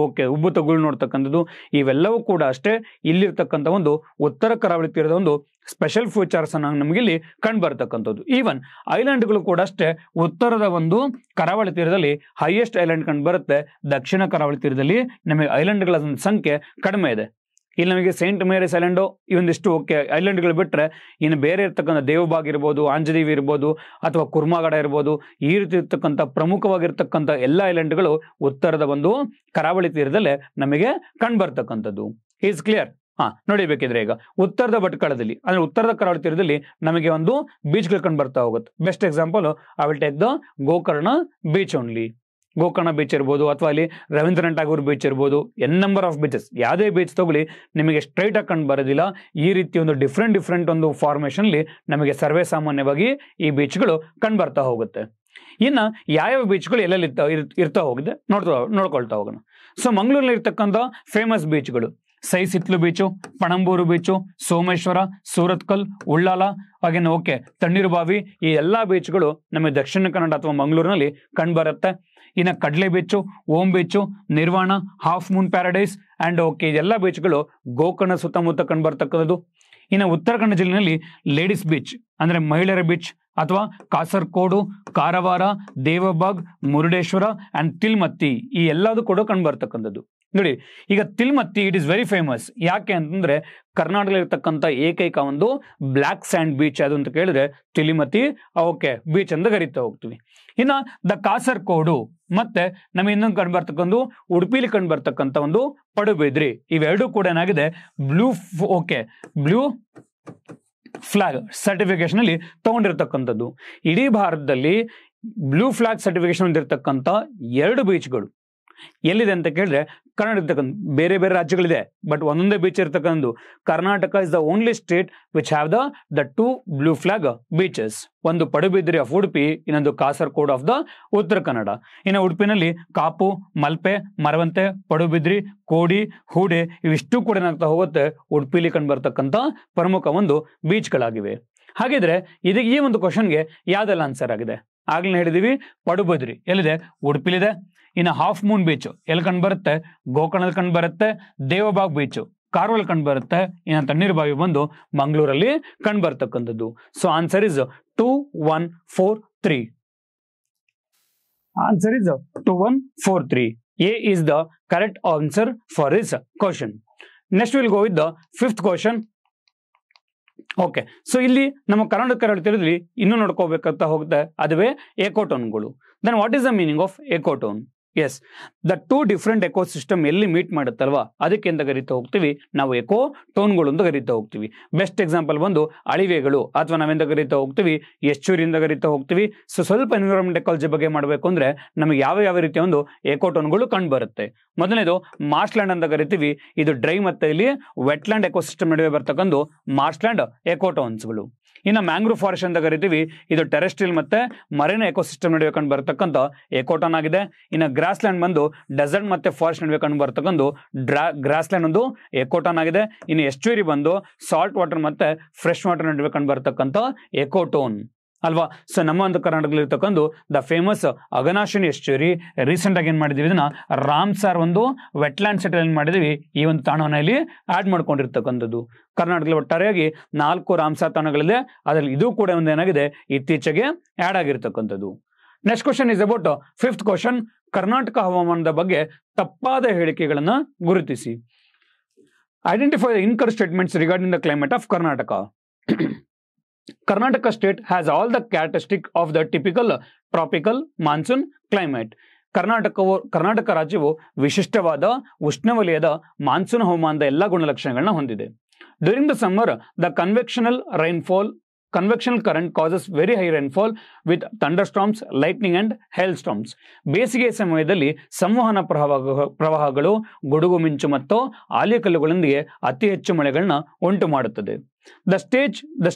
ಉಬ್ಬು ತಗುಳು ನೋಡ್ತಕ್ಕಂಥದ್ದು. ಇವೆಲ್ಲವೂ ಕೂಡ ಅಷ್ಟೇ ಇಲ್ಲಿರ್ತಕ್ಕಂಥ ಒಂದು ಉತ್ತರ ಕರಾವಳಿ ತೀರದ ಒಂದು ಸ್ಪೆಷಲ್ ಫೀಚರ್ಸ್ ಅನ್ನ ನಮಗೆ ಇಲ್ಲಿ ಕಂಡು ಬರ್ತಕ್ಕಂಥದ್ದು. ಈವನ್ ಐಲ್ಯಾಂಡ್ಗಳು ಕೂಡ ಅಷ್ಟೇ ಉತ್ತರದ ಒಂದು ಕರಾವಳಿ ತೀರದಲ್ಲಿ ಹೈಯೆಸ್ಟ್ ಐಲ್ಯಾಂಡ್ ಕಂಡು ಬರುತ್ತೆ, ದಕ್ಷಿಣ ಕರಾವಳಿ ತೀರದಲ್ಲಿ ನಮಗೆ ಐಲ್ಯಾಂಡ್ಗಳ ಸಂಖ್ಯೆ ಕಡಿಮೆ ಇದೆ. ಇಲ್ಲಿ ನಮಗೆ ಸೈಂಟ್ ಮೇರಿಸ್ ಐಲ್ಯಾಂಡು ಇವೊಂದಿಷ್ಟು ಐಲ್ಯಾಂಡ್ಗಳು ಬಿಟ್ರೆ ಇನ್ನು ಬೇರೆ ಇರ್ತಕ್ಕಂಥ ದೇವಬಾಗ್ ಇರ್ಬೋದು, ಆಂಜದೇವಿ ಇರ್ಬೋದು ಅಥವಾ ಕುರ್ಮಾಗಡ ಇರ್ಬೋದು, ಈ ರೀತಿ ಇರ್ತಕ್ಕಂಥ ಪ್ರಮುಖವಾಗಿರ್ತಕ್ಕಂಥ ಎಲ್ಲ ಐಲ್ಯಾಂಡ್ಗಳು ಉತ್ತರದ ಒಂದು ಕರಾವಳಿ ತೀರದಲ್ಲೇ ನಮಗೆ ಕಂಡು ಬರ್ತಕ್ಕಂಥದ್ದು. Is clear? ನೋಡಿಬೇಕಿದ್ರೆ ಈಗ ಉತ್ತರದ ಭಟ್ಕಳದಲ್ಲಿ ಅಂದ್ರೆ ಉತ್ತರದ ಕರಾವಳಿ ತೀರದಲ್ಲಿ ನಮಗೆ ಒಂದು ಬೀಚ್ಗಳು ಕಂಡು ಬರ್ತಾ ಹೋಗುತ್ತೆ. Best example I will take the Gokarna beach only. Gokarna beach ಇರ್ಬೋದು, ಅಥವಾ ಅಲ್ಲಿ ರವೀಂದ್ರನಾಥ್ ಟಾಗೂರ್ ಬೀಚ್ ಇರ್ಬೋದು, ನಂಬರ್ ಆಫ್ ಬೀಚಸ್, ಯಾವುದೇ ಬೀಚ್ ತಗೊಳ್ಳಿ ನಿಮಗೆ ಸ್ಟ್ರೈಟ್ ಆಗಿ ಕಂಡು ಬರೋದಿಲ್ಲ. ಈ ರೀತಿ ಒಂದು ಡಿಫ್ರೆಂಟ್ ಒಂದು ಫಾರ್ಮೇಷನ್ಲಿ ನಮಗೆ ಸರ್ವೇ ಸಾಮಾನ್ಯವಾಗಿ ಈ ಬೀಚ್ಗಳು ಕಂಡು ಬರ್ತಾ ಹೋಗುತ್ತೆ. ಇನ್ನು ಯಾವ್ಯಾವ ಬೀಚ್ಗಳು ಎಲ್ಲೆಲ್ಲಿ ಇರ್ತಾ ಹೋಗಿದೆ ನೋಡ್ಕೊಳ್ತಾ ಹೋಗೋಣ. ಸೊ ಮಂಗಳೂರಲ್ಲಿ ಇರ್ತಕ್ಕಂಥ ಫೇಮಸ್ ಬೀಚ್ಗಳು ಸೈ ಸಿತ್ಲು ಬೀಚು, ಪಣಂಬೂರು ಬೀಚು, ಸೋಮೇಶ್ವರ, ಸೂರತ್ಕಲ್, ಉಳ್ಳಾಲ, ಹಾಗೇನು ತಣ್ಣೀರುಬಾವಿ, ಈ ಎಲ್ಲಾ ಬೀಚ್ಗಳು ನಮಗೆ ದಕ್ಷಿಣ ಕನ್ನಡ ಅಥವಾ ಮಂಗಳೂರಿನಲ್ಲಿ ಕಂಡುಬರುತ್ತೆ. ಇನ್ನು Kudle beach, Om beach, Nirvana, half moon paradise and ಎಲ್ಲ ಬೀಚ್ಗಳು ಗೋಕರ್ಣ ಸುತ್ತಮುತ್ತ ಕಂಡುಬರ್ತಕ್ಕಂಥದ್ದು. ಇನ್ನು ಉತ್ತರ ಕನ್ನಡ ಜಿಲ್ಲೆಯಲ್ಲಿ ಲೇಡೀಸ್ ಬೀಚ್ ಅಂದ್ರೆ ಮಹಿಳೆಯರ ಬೀಚ್ ಅಥವಾ ಕಾಸರಕೋಡು, ಕಾರವಾರ, ದೇವಬಾಗ್, ಮುರುಡೇಶ್ವರ ಅಂಡ್ ತಿಲ್ಮತ್ತಿ, ಈ ಎಲ್ಲದೂ ಕೂಡ ಕಂಡುಬರ್ತಕ್ಕಂಥದ್ದು. ನೋಡಿ, ಈಗ ತಿಲ್ಮತ್ತಿ ಇಟ್ ಇಸ್ ವೆರಿ ಫೇಮಸ್. ಯಾಕೆ ಅಂತಂದ್ರೆ ಕರ್ನಾಟಕದಲ್ಲಿ ಇರ್ತಕ್ಕಂಥ ಏಕೈಕ ಒಂದು ಬ್ಲ್ಯಾಕ್ ಸ್ಯಾಂಡ್ ಬೀಚ್ ಅದು ಅಂತ ಕೇಳಿದ್ರೆ ತಿಲಿಮತಿ ಬೀಚ್ ಅಂತ ಕರಿತಾ ಹೋಗ್ತೀವಿ. ಇನ್ನ ದ ಕಾಸರಕೋಡು ಮತ್ತೆ ನಮಗೆ ಇನ್ನೊಂದು ಕಂಡು ಬರ್ತಕ್ಕಂಥ ಉಡುಪಿಲಿ ಕಂಡು ಬರ್ತಕ್ಕಂಥ ಒಂದು ಪಡುಬಿದ್ರಿ, ಇವೆರಡೂ ಕೂಡ ಏನಾಗಿದೆ ಬ್ಲೂ ಫ್ಲಾಗ್ ಸರ್ಟಿಫಿಕೇಶನ್ ಅಲ್ಲಿ ತಗೊಂಡಿರ್ತಕ್ಕಂಥದ್ದು. ಇಡೀ ಭಾರತದಲ್ಲಿ ಬ್ಲೂ ಫ್ಲಾಗ್ ಸರ್ಟಿಫಿಕೇಶನ್ ಹೊಂದಿರತಕ್ಕಂಥ 2 ಬೀಚ್ಗಳು ಎಲ್ಲಿದೆ ಅಂತ ಕೇಳಿದ್ರೆ ಕರ್ನಾಟಕ ಇರ್ತಕ್ಕಂಥ, ಬೇರೆ ಬೇರೆ ರಾಜ್ಯಗಳಿದೆ ಬಟ್ ಒಂದೊಂದೇ ಬೀಚ್ ಇರ್ತಕ್ಕಂಥದ್ದು. Karnataka is the only state which have the 2 blue flag beaches. ಒಂದು ಪಡುಬಿದ್ರಿ ಆಫ್ ಉಡುಪಿ, ಇನ್ನೊಂದು ಕಾಸರಕೋಡು ಆಫ್ ದ ಉತ್ತರ ಕನ್ನಡ. ಇನ್ನು ಉಡುಪಿನಲ್ಲಿ ಕಾಪು, ಮಲ್ಪೆ, ಮರವಂತೆ, ಪಡುಬಿದ್ರಿ, ಕೋಡಿ, ಹೂಡೆ ಇವಿಷ್ಟು ಕೂಡ ಏನಾಗ್ತಾ ಹೋಗುತ್ತೆ ಉಡುಪಿಲಿ ಕಂಡು ಬರ್ತಕ್ಕಂಥ ಪ್ರಮುಖ ಒಂದು ಬೀಚ್ಗಳಾಗಿವೆ. ಹಾಗಿದ್ರೆ ಇದಕ್ಕೆ ಈ ಒಂದು ಕ್ವಶನ್ಗೆ ಯಾವ್ದೆಲ್ಲ ಆನ್ಸರ್ ಆಗಿದೆ? ಆಗ್ಲೇ ಹೇಳಿದೀವಿ, ಪಡುಬಿದ್ರಿ ಎಲ್ಲಿದೆ? ಉಡುಪಿಲಿದೆ. ಇನ್ನು ಹಾಫ್ ಮೂನ್ ಬೀಚ್ ಎಲ್ಲಿ ಕಂಡು ಬರುತ್ತೆ? ಗೋಕರ್ಣದಲ್ಲಿ ಕಂಡು ಬರುತ್ತೆ. ದೇವಬಾಗ್ ಬೀಚ್ ಕಾರವಾರ ಕಂಡು ಬರುತ್ತೆ. ಇನ್ನು ತಣ್ಣೀರುಬಾವಿ ಬಂದು ಮಂಗಳೂರಲ್ಲಿ ಕಂಡು ಬರ್ತಕ್ಕಂಥದ್ದು. So answer is 2, 1, 4, 3. Answer is 2, 1, 4, 3. A is the correct answer for this question. Next we'll go with the 5th question. Okay, so ಇಲ್ಲಿ ನಮ್ಮ ಕರ್ನಾಟಕ ತಿಳಿದ್ವಿ, ಇನ್ನೂ ನೋಡ್ಕೋಬೇಕಂತ ಹೋಗುತ್ತೆ, ಅದುವೇ ಎಕೋಟೋನ್ಗಳು. Then what is the meaning of ecotone? Yes, the 2 different ecosystem ಎಲ್ಲಿ meet ಮಾಡುತ್ತಲ್ವಾ ಅದಕ್ಕೆ ಅಂತ ಕರಿತಾ ಹೋಗ್ತೀವಿ ನಾವು ಎಕೋ ಟೋನ್ಗಳು ಅಂತ ಕರಿತಾ ಹೋಗ್ತೀವಿ. ಬೆಸ್ಟ್ ಎಕ್ಸಾಂಪಲ್ ಬಂದು ಅಳಿವೆಗಳು, ಅಥವಾ ನಾವೆಂತ ಕರಿತಾ ಹೋಗ್ತೀವಿ ಎಸ್ಚೂರಿಯಿಂದ ಕರಿತಾ ಹೋಗ್ತೀವಿ. ಸೊ ಸ್ವಲ್ಪ ಎನ್ವಿರಾನ್ಮೆಂಟ್ ಎಕಾಲಜಿ ಬಗ್ಗೆ ಮಾಡಬೇಕು ಅಂದ್ರೆ ನಮಗೆ ಯಾವ ರೀತಿಯ ಒಂದು ಎಕೋಟೋನ್ಗಳು ಕಂಡು ಬರುತ್ತೆ. ಮೊದಲನೇದು ಮಾರ್ಷ್ಲ್ಯಾಂಡ್ ಅಂತ ಕರಿತೀವಿ. ಇದು ಡ್ರೈ ಮತ್ತೆ ಇಲ್ಲಿ ವೆಟ್ಲ್ಯಾಂಡ್ ಎಕೋಸಿಸ್ಟಮ್ ನಡುವೆ ಬರ್ತಕ್ಕಂಥ ಮಾರ್ಷ್ಲ್ಯಾಂಡ್ ಎಕೋಟೋನ್ಸ್ಗಳು. ಇನ್ನು ಮ್ಯಾಂಗ್ರೋವ್ ಫಾರೆಸ್ಟ್ ಅಂತ ಕರಿತೀವಿ. ಇದು ಟೆರೆಸ್ಟ್ರಿಯಲ್ ಮತ್ತೆ ಮರೀನ್ ಎಕೋಸಿಸ್ಟಮ್ ನಡುವೆ ಕಂಡು ಬರ್ತಕ್ಕಂಥ ಎಕೋಟೋನ್ ಆಗಿದೆ. ಇನ್ನು ಗ್ರಾಸ್ ಲ್ಯಾಂಡ್ ಬಂದು ಡೆಸರ್ಟ್ ಮತ್ತೆ ಫಾರೆಸ್ಟ್ ನಡುವೆ ಕಂಡು ಬರ್ತಕ್ಕಂಥ ಗ್ರಾಸ್ ಲ್ಯಾಂಡ್ ಒಂದು ಎಕೋಟೋನ್ ಆಗಿದೆ. ಇನ್ನು ಎಸ್ಚುರಿ ಬಂದು ಸಾಲ್ಟ್ ವಾಟರ್ ಮತ್ತೆ ಫ್ರೆಶ್ ವಾಟರ್ ನಡುವೆ ಕಂಡು ಬರ್ತಕ್ಕಂಥ ಎಕೋಟೋನ್ ಅಲ್ವಾ. ಸೊ ನಮ್ಮ ಒಂದು ಕರ್ನಾಟಕದಲ್ಲಿ ಇರ್ತಕ್ಕಂಥ the famous Aghanashini estuary recent ಆಗಿ ಏನ್ ಮಾಡಿದೀವಿ, ಇದನ್ನ ರಾಮ್ಸಾರ್ ಒಂದು ವೆಟ್ಲ್ಯಾಂಡ್ ಸೆಟ್ ಏನ್ ಮಾಡಿದೀವಿ, ಈ ಒಂದು ತಾಣವನ್ನ ಇಲ್ಲಿ ಆಡ್ ಮಾಡ್ಕೊಂಡಿರ್ತಕ್ಕಂಥದ್ದು. ಕರ್ನಾಟಕದಲ್ಲಿ ಒಟ್ಟಾರೆಯಾಗಿ 4 ರಾಮ್ಸಾರ್ ತಾಣಗಳಿದೆ, ಅದರಲ್ಲಿ ಇದು ಕೂಡ ಒಂದು ಏನಾಗಿದೆ ಇತ್ತೀಚೆಗೆ ಆಡ್ ಆಗಿರ್ತಕ್ಕಂಥದ್ದು. Next question is about 5th question. Karnataka ಹವಾಮಾನದ ಬಗ್ಗೆ ತಪ್ಪಾದ ಹೇಳಿಕೆಗಳನ್ನ ಗುರುತಿಸಿ. Identify the incorrect statements regarding the climate of Karnataka. Karnataka state has all the characteristics of the typical tropical monsoon climate. Karnataka ರಾಜ್ಯವು ವಿಶಿಷ್ಟವಾದ ಉಷ್ಣವಲಯದ ಮಾನ್ಸೂನ್ ಹವಾಮಾನದ ಎಲ್ಲ ಗುಣಲಕ್ಷಣಗಳನ್ನ ಹೊಂದಿದೆ. During the summer the convectional current causes very high rainfall with thunderstorms, lightning and hailstorms. ಬೇಸಿಗೆ ಸಮಯದಲ್ಲಿ ಸಂವಹನ ಪ್ರವಾಹಗಳು, ಗುಡುಗು ಮಿಂಚು ಮತ್ತು ಆಲಿಕಲ್ಲುಗಳೊಂದಿಗೆ ಅತಿ ಹೆಚ್ಚು ಮಳೆಗಳನ್ನ ಉಂಟು ಮಾಡುತ್ತದೆ. The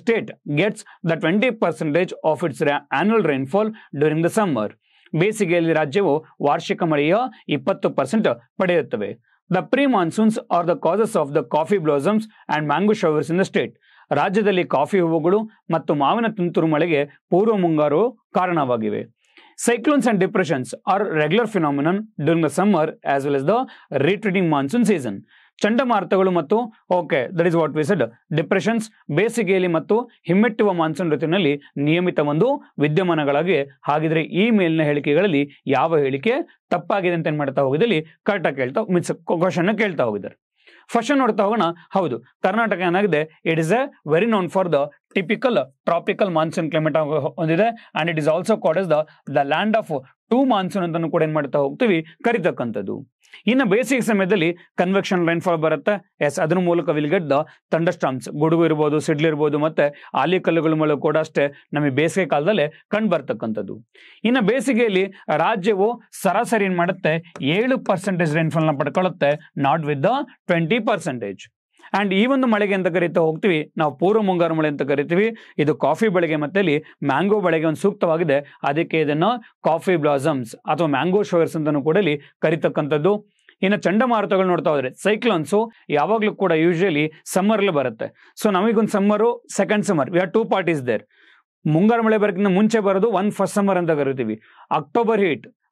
state gets the 20% of its annual rainfall during the summer. ಬೇಸಿಗೆಯಲ್ಲಿ ರಾಜ್ಯವು ವಾರ್ಷಿಕ ಮಳೆಯ 20% ಪಡೆಯುತ್ತವೆ. The pre-monsoons are the causes of the coffee blossoms and mango showers in the state. ರಾಜ್ಯದಲ್ಲಿ ಕಾಫಿ ಹೂವುಗಳು ಮತ್ತು ಮಾವಿನ ತುಂತುರು ಮಳೆಗೆ ಪೂರ್ವ ಮುಂಗಾರು ಕಾರಣವಾಗಿವೆ. Cyclones and depressions are regular phenomenon during the summer as well as the retreating monsoon season. ಚಂಡಮಾರುತಗಳು ಮತ್ತು that is what we said depressions ಬೇಸಿಗೆಯಲ್ಲಿ ಮತ್ತು ಹಿಮ್ಮೆಟ್ಟುವ ಮಾನ್ಸೂನ್ ಋತುವಿನಲ್ಲಿ ನಿಯಮಿತ ಒಂದು ವಿದ್ಯಮಾನಗಳಾಗಿ. ಹಾಗಿದ್ರೆ ಈ ಮೇಲಿನ ಹೇಳಿಕೆಗಳಲ್ಲಿ ಯಾವ ಹೇಳಿಕೆ ತಪ್ಪಾಗಿದೆ ಅಂತ ಏನ್ ಮಾಡ್ತಾ ಹೋಗಿದಲ್ಲಿ ಕರೆಕ್ಟಾಗಿ ಕ್ವಶನ್ ಕೇಳ್ತಾ ಹೋಗಿದ್ದಾರೆ. ಫಸ್ಟ್ ನೋಡ್ತಾ ಹೋಗೋಣ. ಹೌದು, ಕರ್ನಾಟಕ ಏನಾಗಿದೆ, it is a very known for the typical tropical monsoon climate ಹೊಂದಿದೆ. And it is also called as the land of two monsoon ಅಂತಾನು ಕೂಡ ಏನ್ ಮಾಡ್ತಾ ಹೋಗ್ತೀವಿ, ಕರಿತಕ್ಕಂಥದ್ದು. ಇನ್ನು ಬೇಸಿಗೆ ಸಮಯದಲ್ಲಿ ಕನ್ವೆಕ್ಷನ್ ರೈನ್ಫಾಲ್ ಬರುತ್ತೆ. ಎಸ್, ಅದ್ರ ಮೂಲಕ will get the thunder storms, ಗುಡುಗು ಇರ್ಬೋದು, ಸಿಡ್ಲು ಇರ್ಬೋದು, ಮತ್ತೆ ಆಲಿಕಲ್ಲುಗಳ ಮೂಲಕ ಕೂಡ ಅಷ್ಟೇ ನಮಗೆ ಬೇಸಿಗೆ ಕಾಲದಲ್ಲೇ ಕಂಡು ಬರ್ತಕ್ಕಂಥದ್ದು. ಇನ್ನು ಬೇಸಿಗೆಯಲ್ಲಿ ರಾಜ್ಯವು ಸರಾಸರಿ ಏನ್ ಮಾಡುತ್ತೆ, 7% ರೈನ್ಫಾಲ್ ನ ಪಡ್ಕೊಳ್ಳುತ್ತೆ, ನಾಟ್ ವಿತ್ ದ 20%. ಅಂಡ್ ಈ ಒಂದು ಮಳೆಗೆ ಅಂತ ಕರಿತಾ ಹೋಗ್ತೀವಿ ನಾವು ಪೂರ್ವ ಮುಂಗಾರು ಮಳೆ ಅಂತ ಕರಿತೀವಿ. ಇದು ಕಾಫಿ ಬೆಳೆಗೆ ಮತ್ತೆ ಇಲ್ಲಿ ಮ್ಯಾಂಗೋ ಬೆಳೆಗೆ ಒಂದು ಸೂಕ್ತವಾಗಿದೆ. ಅದಕ್ಕೆ ಇದನ್ನ ಕಾಫಿ ಬ್ಲಾಸಮ್ಸ್ ಅಥವಾ ಮ್ಯಾಂಗೋ ಶೋಯರ್ಸ್ ಅಂತಾನು ಕೂಡ ಇಲ್ಲಿ ಕರಿತಕ್ಕಂಥದ್ದು. ಇನ್ನು ಚಂಡಮಾರುತಗಳು ನೋಡ್ತಾ ಹೋದ್ರೆ ಸೈಕ್ಲೋನ್ಸು ಯಾವಾಗಲೂ ಕೂಡ ಯೂಶಲಿ ಸಮ್ಮರ್ಲಿ ಬರುತ್ತೆ. ಸೊ ನಮಗೊಂದು summer, second summer, we are 2 parties there. ಮುಂಗಾರು ಮಳೆ ಬರೋಕ್ಕಿಂತ ಮುಂಚೆ ಬರೋದು ಫಸ್ಟ್ ಸಮ್ಮರ್ ಅಂತ ಕರಿತೀವಿ.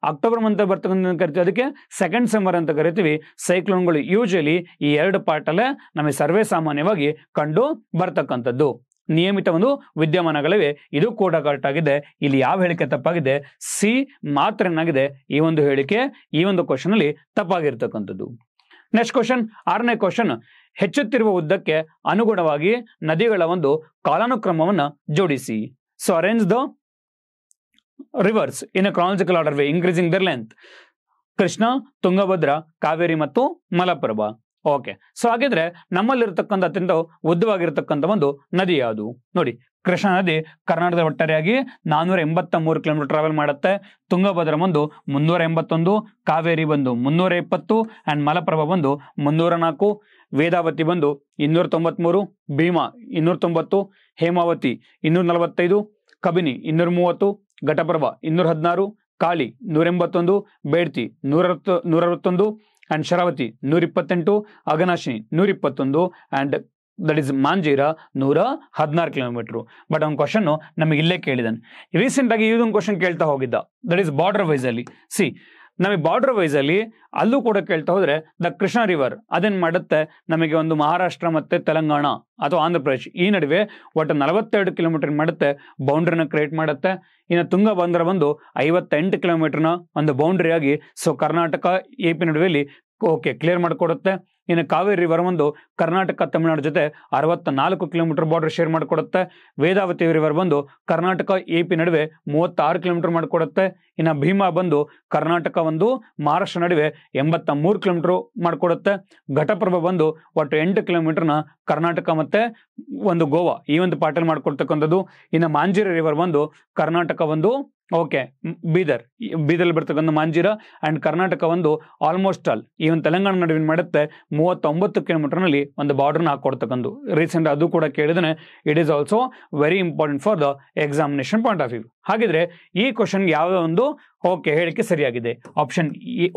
ಅಕ್ಟೋಬರ್ ಮಂತ್ ಬರ್ತಕ್ಕಂಥ ಕರಿತೀವಿ, ಅದಕ್ಕೆ ಸೆಕೆಂಡ್ ಸಮ್ಮರ್ ಅಂತ ಕರಿತೀವಿ. ಸೈಕ್ಲೋನ್ಗಳು ಯೂಶಲಿ ಈ 2 ಪಾರ್ಟಲ್ಲೇ ನಮಗೆ ಸರ್ವೇ ಸಾಮಾನ್ಯವಾಗಿ ಕಂಡು ಬರ್ತಕ್ಕಂಥದ್ದು. ನಿಯಮಿತ ಒಂದು ವಿದ್ಯಮಾನಗಳಿವೆ. ಇದು ಕೂಡ ಕರೆಕ್ಟ್ ಆಗಿದೆ. ಇಲ್ಲಿ ಯಾವ ಹೇಳಿಕೆ ತಪ್ಪಾಗಿದೆ, ಸಿ ಮಾತ್ರ ಏನಾಗಿದೆ, ಈ ಒಂದು ಹೇಳಿಕೆ ಈ ಒಂದು ಕ್ವಶನ್ ಅಲ್ಲಿ ತಪ್ಪಾಗಿರ್ತಕ್ಕಂಥದ್ದು. ನೆಕ್ಸ್ಟ್ ಕ್ವಶನ್, 6ನೇ ಕ್ವಶನ್, ಹೆಚ್ಚುತ್ತಿರುವ ಉದ್ದಕ್ಕೆ ಅನುಗುಣವಾಗಿ ನದಿಗಳ ಒಂದು ಕಾಲಾನುಕ್ರಮವನ್ನು ಜೋಡಿಸಿ. So arrange the rivers in a chronological order way increasing their length. Krishna, Tungabhadra, Kaveri ಮತ್ತು ಮಲಪ್ರಭಾ. ಓಕೆ, ಸೊ ಹಾಗಿದ್ರೆ ನಮ್ಮಲ್ಲಿರ್ತಕ್ಕಂಥ ಅತ್ಯಂತ ಉದ್ದವಾಗಿರ್ತಕ್ಕಂಥ ಒಂದು ನದಿ ಯಾವುದು ನೋಡಿ. ಕೃಷ್ಣ ನದಿ ಕರ್ನಾಟಕದ ಒಟ್ಟಾರೆಯಾಗಿ 483 ಕಿಲೋಮೀಟರ್ ಟ್ರಾವೆಲ್ ಮಾಡುತ್ತೆ. ತುಂಗಭದ್ರಾ ಬಂದು 381, ಕಾವೇರಿ ಬಂದು 320 ಅಂಡ್ ಮಲಪ್ರಭಾ ಬಂದು 304, ವೇದಾವತಿ ಬಂದು 293, Bhima 290, Hemavati 245, Kabini 230, Ghataprabha 216, Kali 181, Bedti 161 and Sharavati 128, Aghanashini 121 and that is Manjira 116 kilometre. But ಒಂದು ಕ್ವಶನ್ ನಮಗೆ ಇಲ್ಲೇ ಕೇಳಿದಾನೆ. ರೀಸೆಂಟ್ ಆಗಿ ಇದೊಂದು ಕ್ವಶನ್ ಕೇಳ್ತಾ ಹೋಗಿದ್ದ, ದಟ್ ಇಸ್ ಬಾರ್ಡರ್ ವೈಸ್ ಅಲ್ಲಿ. ಸಿ, ನಮಗೆ ಬಾರ್ಡರ್ ವೈಸ್ ಅಲ್ಲಿ ಅಲ್ಲೂ ಕೂಡ ಕೇಳ್ತಾ ಹೋದ್ರೆ ದ ಕೃಷ್ಣ ರಿವರ್ ಅದೇನ್ ಮಾಡುತ್ತೆ, ನಮಗೆ ಒಂದು ಮಹಾರಾಷ್ಟ್ರ ಮತ್ತೆ ತೆಲಂಗಾಣ ಅಥವಾ ಆಂಧ್ರ ಪ್ರದೇಶ್ ಈ ನಡುವೆ ಒಟ್ಟು 42 ಕಿಲೋಮೀಟರ್ ಮಾಡುತ್ತೆ ಬೌಂಡ್ರಿನ ಕ್ರಿಯೇಟ್ ಮಾಡುತ್ತೆ. ಇನ್ನು ತುಂಗಭದ್ರಾ ಬಂದು 58 ಕಿಲೋಮೀಟರ್ನ ಒಂದು ಬೌಂಡ್ರಿ ಆಗಿ ಸೊ ಕರ್ನಾಟಕ AP ನಡುವೆಯಲ್ಲಿ ಓಕೆ ಕ್ಲಿಯರ್ ಮಾಡಿಕೊಡುತ್ತೆ. ಇನ್ನು ಕಾವೇರಿ ರಿವರ್ ಒಂದು ಕರ್ನಾಟಕ ತಮಿಳುನಾಡು ಜೊತೆ 64 ಕಿಲೋಮೀಟರ್ ಬಾರ್ಡರ್ ಶೇರ್ ಮಾಡಿಕೊಡುತ್ತೆ. ವೇದಾವತಿ ರಿವರ್ ಬಂದು ಕರ್ನಾಟಕ AP ನಡುವೆ 36 ಕಿಲೋಮೀಟರ್ ಮಾಡಿಕೊಡುತ್ತೆ. ಇನ್ನು ಭೀಮಾ ಬಂದು ಕರ್ನಾಟಕ ಒಂದು ಮಹಾರಾಷ್ಟ್ರ ನಡುವೆ 83 ಕಿಲೋಮೀಟರ್ ಮಾಡಿಕೊಡುತ್ತೆ. ಘಟಪ್ರಭಾ ಬಂದು ಒಟ್ಟು 8 ಕಿಲೋಮೀಟರ್ನ ಕರ್ನಾಟಕ ಮತ್ತೆ ಒಂದು ಗೋವಾ ಈ ಒಂದು ಪಾರ್ಟಲ್ಲಿ ಮಾಡ್ಕೊಡ್ತಕ್ಕಂಥದ್ದು. ಇನ್ನು ಮಾಂಜೀರಾ ರಿವರ್ ಬಂದು ಕರ್ನಾಟಕ ಒಂದು ಓಕೆ ಬೀದರ್ ಬರ್ತಕ್ಕಂಥ ಮಾಂಜೀರಾ ಅಂಡ್ ಕರ್ನಾಟಕ ಒಂದು ಆಲ್ಮೋಸ್ಟ್ ಆಲ್ ಈ ಒಂದು ತೆಲಂಗಾಣ ನಡುವಿನ ಮಾಡುತ್ತೆ 39 ಕಿಲೋಮೀಟರ್ನಲ್ಲಿ ಒಂದು ಬಾರ್ಡರ್ನ ಹಾಕೊಡ್ತಕ್ಕಂಥ. ರೀಸೆಂಟ್ ಅದು ಕೂಡ ಕೇಳಿದ್ರೆ it is also very important for the examination point of view. ಹಾಗಿದ್ರೆ ಈ ಕ್ವಶನ್ಗೆ ಯಾವ ಒಂದು ಓಕೆ ಹೇಳಿಕೆ ಸರಿಯಾಗಿದೆ? ಆಪ್ಷನ್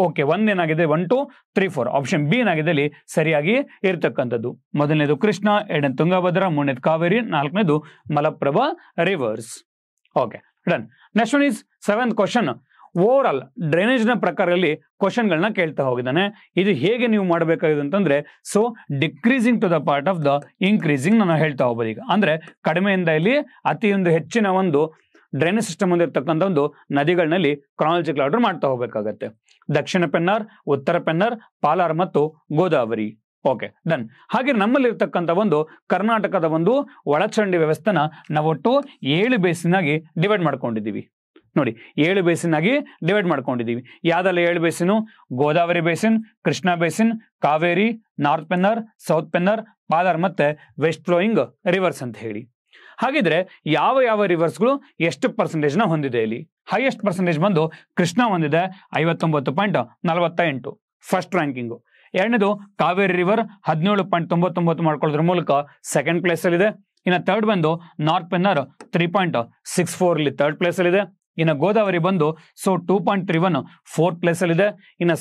ಓಕೆ 1 ಏನಾಗಿದೆ, 1 2 3 4. ಆಪ್ಷನ್ ಬಿ ಏನಾಗಿದೆ ಇಲ್ಲಿ ಸರಿಯಾಗಿ ಇರ್ತಕ್ಕಂಥದ್ದು. ಮೊದಲನೇದು ಕೃಷ್ಣ, ಎರಡನೇದು ತುಂಗಭದ್ರಾ, ಮೂರನೇದು ಕಾವೇರಿ, ನಾಲ್ಕನೇದು Malaprabha rivers. Okay done. Next one is 7th question. Overall drainage ನ ಪ್ರಕಾರದಲ್ಲಿ ಕ್ವಶನ್ಗಳನ್ನ ಕೇಳ್ತಾ ಹೋಗಿದ್ದಾನೆ. ಇದು ಹೇಗೆ ನೀವು ಮಾಡಬೇಕಾಗಿದೆ ಅಂತಂದ್ರೆ, so decreasing to the part of the increasing ನಾನು ಹೇಳ್ತಾ ಹೋಗ್ಬೋದು. ಈಗ ಅಂದ್ರೆ ಕಡಿಮೆಯಿಂದ ಇಲ್ಲಿ ಅತಿ ಒಂದು ಹೆಚ್ಚಿನ ಒಂದು ಡ್ರೈನೇಜ್ ಸಿಸ್ಟಮ್ ಹೊಂದಿರತಕ್ಕಂಥ ಒಂದು ನದಿಗಳಲ್ಲಿ ಕ್ರಾನಾಲಜಿಕಲ್ ಆರ್ಡರ್ ಮಾಡ್ತಾ ಹೋಗ್ಬೇಕಾಗತ್ತೆ. ದಕ್ಷಿಣ ಪೆನ್ನಾರ್, ಉತ್ತರ ಪೆನ್ನಾರ್, ಪಾಲಾರ್ ಮತ್ತು ಗೋದಾವರಿ. Okay done. ಹಾಗೆ ನಮ್ಮಲ್ಲಿ ಇರ್ತಕ್ಕಂಥ ಒಂದು ಕರ್ನಾಟಕದ ಒಂದು ಒಳಚರಂಡಿ ವ್ಯವಸ್ಥೆನ ನಾವೊಟ್ಟು 7 ಬೇಸಿನ್ ಆಗಿ ಡಿವೈಡ್ ಮಾಡ್ಕೊಂಡಿದ್ದೀವಿ. ನೋಡಿ 7 ಬೇಸಿನ್ ಆಗಿ ಡಿವೈಡ್ ಮಾಡ್ಕೊಂಡಿದ್ದೀವಿ. ಯಾವ್ದಲ್ಲ 7 basin? Godavari basin, Krishna basin, Kaveri, north Pennar, south Pennar, Palar ಮತ್ತೆ ವೆಸ್ಟ್ ಫ್ಲೋಯಿಂಗ್ ರಿವರ್ಸ್ ಅಂತ ಹೇಳಿ. ಹಾಗಿದ್ರೆ ಯಾವ ಯಾವ ರಿವರ್ಸ್ಗಳು ಎಷ್ಟು ಪರ್ಸೆಂಟೇಜ್ನ ಹೊಂದಿದೆ ಇಲ್ಲಿ? ಹೈಯೆಸ್ಟ್ ಪರ್ಸೆಂಟೇಜ್ ಬಂದು ಕೃಷ್ಣ ಹೊಂದಿದೆ 59.48, ಫಸ್ಟ್ ರ್ಯಾಂಕಿಂಗು. ಎರಡನೇದು ಕಾವೇರಿ ರಿವರ್ 17.99 ಮಾಡ್ಕೊಳ್ಳೋದ್ರ ಮೂಲಕ ಸೆಕೆಂಡ್ ಪ್ಲೇಸ್ ಅಲ್ಲಿ ಇದೆ. ಇನ್ನು ಥರ್ಡ್ ಬಂದು ನಾರ್ತ್ ಪೆನ್ನಾರ್ 3.64 ಇಲ್ಲಿ ಥರ್ಡ್ ಪ್ಲೇಸ್ ಅಲ್ಲಿ ಇದೆ. ಇನ್ನು ಗೋದಾವರಿ ಬಂದು ಸೊ 2.31 ಫೋರ್ತ್ ಪ್ಲೇಸ್ ಅಲ್ಲಿ ಇದೆ. ಇನ್ನು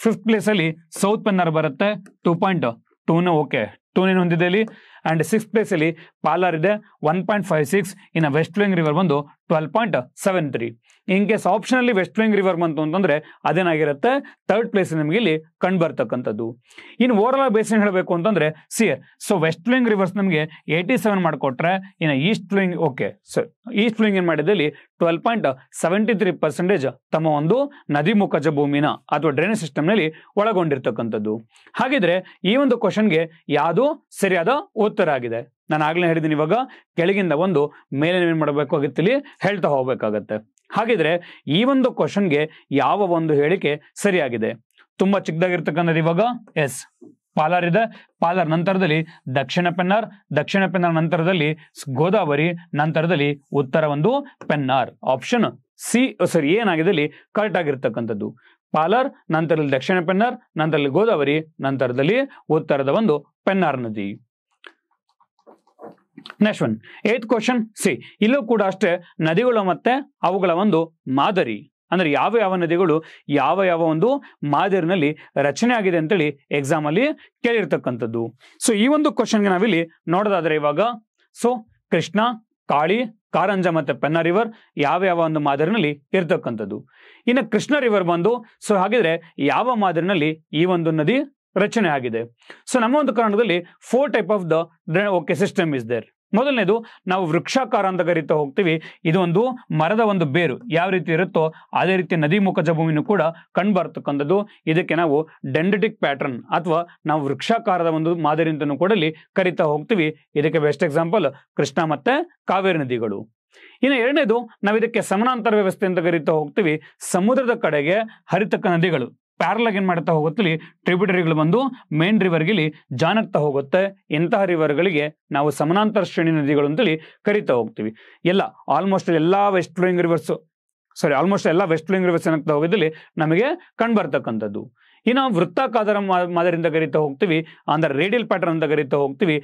5th ಪ್ಲೇಸ್ ಅಲ್ಲಿ ಸೌತ್ ಪೆನ್ನಾರ್ ಬರುತ್ತೆ 2.2 ಓಕೆ 2 ಹೊಂದಿದೆ ಇಲ್ಲಿ. ಅಂಡ್ 6th ಪ್ಲೇಸ್ ಅಲ್ಲಿ ಪಾಲಾರ್ ಇದೆ 1.56. ಇನ್ನು ವೆಸ್ಟ್ ಫ್ಲೋಯಿಂಗ್ ರಿವರ್ ಬಂದು 12.73. ಇನ್ ಕೇಸ್ ಆಪ್ಷನ್ ಅಲ್ಲಿ ವೆಸ್ಟ್ ಫ್ಲೋಯಿಂಗ್ ರಿವರ್ ಬಂತು ಅಂತಂದ್ರೆ ಅದೇನಾಗಿರುತ್ತೆ, ಥರ್ಡ್ ಪ್ಲೇಸ್ ನಿಮಗೆ ಇಲ್ಲಿ ಕಂಡು ಬರ್ತಕ್ಕಂಥದ್ದು. ಇನ್ನು ಓವರ್ ಆಲ್ ಬೇಸಿನ್ ಹೇಳಬೇಕು ಅಂತಂದ್ರೆ ಸೊ ವೆಸ್ಟ್ ಫ್ಲೋಯಿಂಗ್ ರಿವರ್ಸ್ ನಮಗೆ 87 ಮಾಡಿಕೊಟ್ರೆ, ಇನ್ನು East flowing okay so East flowing ಏನ್ ಮಾಡಿದೆ ಇಲ್ಲಿ 12.73% ತಮ್ಮ ಒಂದು ನದಿ ಮುಖಜ ಭೂಮಿನ ಅಥವಾ ಡ್ರೈನೇಜ್ ಸಿಸ್ಟಮ್ ನಲ್ಲಿ ಒಳಗೊಂಡಿರ್ತಕ್ಕಂಥದ್ದು. ಹಾಗಿದ್ರೆ ಈ ಒಂದು ಕ್ವಶನ್ಗೆ ಯಾವುದು ಸರಿಯಾದ ಉತ್ತರ ಆಗಿದೆ? ನಾನು ಆಗ್ಲೇ ಹೇಳಿದ್ದೀನಿ, ಇವಾಗ ಕೆಳಗಿಂದ ಒಂದು ಮೇಲೆ ಏನ್ ಮಾಡಬೇಕಾಗುತ್ತೆ ಇಲ್ಲಿ ಹೇಳ್ತಾ ಹೋಗ್ಬೇಕಾಗತ್ತೆ. ಹಾಗಿದ್ರೆ ಈ ಒಂದು ಕ್ವಶನ್ಗೆ ಯಾವ ಒಂದು ಹೇಳಿಕೆ ಸರಿಯಾಗಿದೆ? ತುಂಬಾ ಚಿಕ್ಕದಾಗಿರ್ತಕ್ಕಂಥದ್ದು ಇವಾಗ ಎಸ್ ಪಾಲಾರ್ ಇದೆ, ಪಾಲಾರ್ ನಂತರದಲ್ಲಿ ದಕ್ಷಿಣ ಪೆನ್ನಾರ್, ದಕ್ಷಿಣ ಪೆನ್ನಾರ್ ನಂತರದಲ್ಲಿ ಗೋದಾವರಿ, ನಂತರದಲ್ಲಿ ಉತ್ತರ ಒಂದು ಪೆನ್ನಾರ್. ಆಪ್ಷನ್ ಸಿ ಏನಾಗಿದೆ ಇಲ್ಲಿ ಕರೆಕ್ಟ್ ಆಗಿರ್ತಕ್ಕಂಥದ್ದು. ಪಾಲಾರ್, ನಂತರದಲ್ಲಿ ದಕ್ಷಿಣ ಪೆನ್ನಾರ್, ನಂತರದಲ್ಲಿ ಗೋದಾವರಿ, ನಂತರದಲ್ಲಿ ಉತ್ತರದ ಒಂದು ಪೆನ್ನಾರ್ ನದಿ. Next one 8th question C. ಇಲ್ಲೂ ಕೂಡ ಅಷ್ಟೇ ನದಿಗಳು ಮತ್ತೆ ಅವುಗಳ ಒಂದು ಮಾದರಿ, ಅಂದ್ರೆ ಯಾವ ಯಾವ ನದಿಗಳು ಯಾವ ಯಾವ ಒಂದು ಮಾದರಿನಲ್ಲಿ ರಚನೆ ಆಗಿದೆ ಅಂತೇಳಿ ಎಕ್ಸಾಮ್ ಅಲ್ಲಿ ಕೇಳಿರ್ತಕ್ಕಂಥದ್ದು. ಸೊ ಈ ಒಂದು ಕ್ವಶನ್ಗೆ ನಾವಿಲ್ಲಿ ನೋಡೋದಾದ್ರೆ ಇವಾಗ ಕೃಷ್ಣ, ಕಾಳಿ, ಕಾರಂಜ ಮತ್ತೆ ಪೆನ್ನಾ ರಿವರ್ ಯಾವ ಯಾವ ಒಂದು ಮಾದರಿನಲ್ಲಿ ಇರ್ತಕ್ಕಂಥದ್ದು. ಇನ್ನು ಕೃಷ್ಣ ರಿವರ್ ಬಂದು ಹಾಗಿದ್ರೆ ಯಾವ ಮಾದರಿನಲ್ಲಿ ಈ ಒಂದು ನದಿ ರಚನೆ ಆಗಿದೆ? ನಮ್ಮ ಒಂದು ಕರ್ನಾಟಕದಲ್ಲಿ 4 type of the system is there. ಮೊದಲನೇದು ನಾವು ವೃಕ್ಷಾಕಾರ ಅಂತ ಕರಿತಾ ಹೋಗ್ತೀವಿ. ಇದು ಒಂದು ಮರದ ಒಂದು ಬೇರು ಯಾವ ರೀತಿ ಇರುತ್ತೋ ಅದೇ ರೀತಿ ನದಿ ಮುಖಜ ಭೂಮಿನೂ ಕೂಡ ಕಂಡು ಬರ್ತಕ್ಕಂಥದ್ದು. ಇದಕ್ಕೆ ನಾವು ಡೆಂಡ್ರಿಟಿಕ್ ಪ್ಯಾಟರ್ನ್ ಅಥವಾ ನಾವು ವೃಕ್ಷಾಕಾರದ ಒಂದು ಮಾದರಿ ಅಂತಲೂ ಕೂಡ ಕರಿತಾ ಹೋಗ್ತೀವಿ. ಇದಕ್ಕೆ ಬೆಸ್ಟ್ ಎಕ್ಸಾಂಪಲ್ ಕೃಷ್ಣ ಮತ್ತೆ ಕಾವೇರಿ ನದಿಗಳು. ಇನ್ನು ಎರಡನೇದು ನಾವು ಇದಕ್ಕೆ ಸಮಾನಾಂತರ ವ್ಯವಸ್ಥೆ ಅಂತ ಕರಿತಾ ಹೋಗ್ತೀವಿ. ಸಮುದ್ರದ ಕಡೆಗೆ ಹರಿತಕ್ಕ ನದಿಗಳು ಪ್ಯಾರಲ್ ಆಗಿ ಏನ್ ಮಾಡ್ತಾ ಹೋಗುತ್ತೆ, ಟ್ರಿಬ್ಯೂಟರಿಗಳು ಬಂದು ಮೇನ್ ರಿವರ್ಗೆ ಜಾನ್ ಆಗ್ತಾ ಹೋಗುತ್ತೆ. ಇಂತಹ ರಿವರ್ಗಳಿಗೆ ನಾವು ಸಮಾನಾಂತರ ಶ್ರೇಣಿ ನದಿಗಳು ಅಂತೇಳಿ ಕರಿತಾ ಹೋಗ್ತೀವಿ. ಆಲ್ಮೋಸ್ಟ್ ಎಲ್ಲಾ ವೆಸ್ಟ್ ಫ್ಲೋಯಿಂಗ್ ರಿವರ್ಸ್ ಏನಾಗ್ತಾ ಹೋಗಿದ್ದಲ್ಲಿ ನಮಗೆ ಕಂಡು ಬರ್ತಕ್ಕಂಥದ್ದು. ಇನ್ನು ವೃತ್ತಾಕಾರದ ಮಾದರಿಯಿಂದ ಕರಿತಾ ಹೋಗ್ತೀವಿ, ಅಂದ್ರೆ ರೇಡಿಯಲ್ ಪ್ಯಾಟರ್ನ್ ಅಂತ ಕರಿತಾ ಹೋಗ್ತೀವಿ.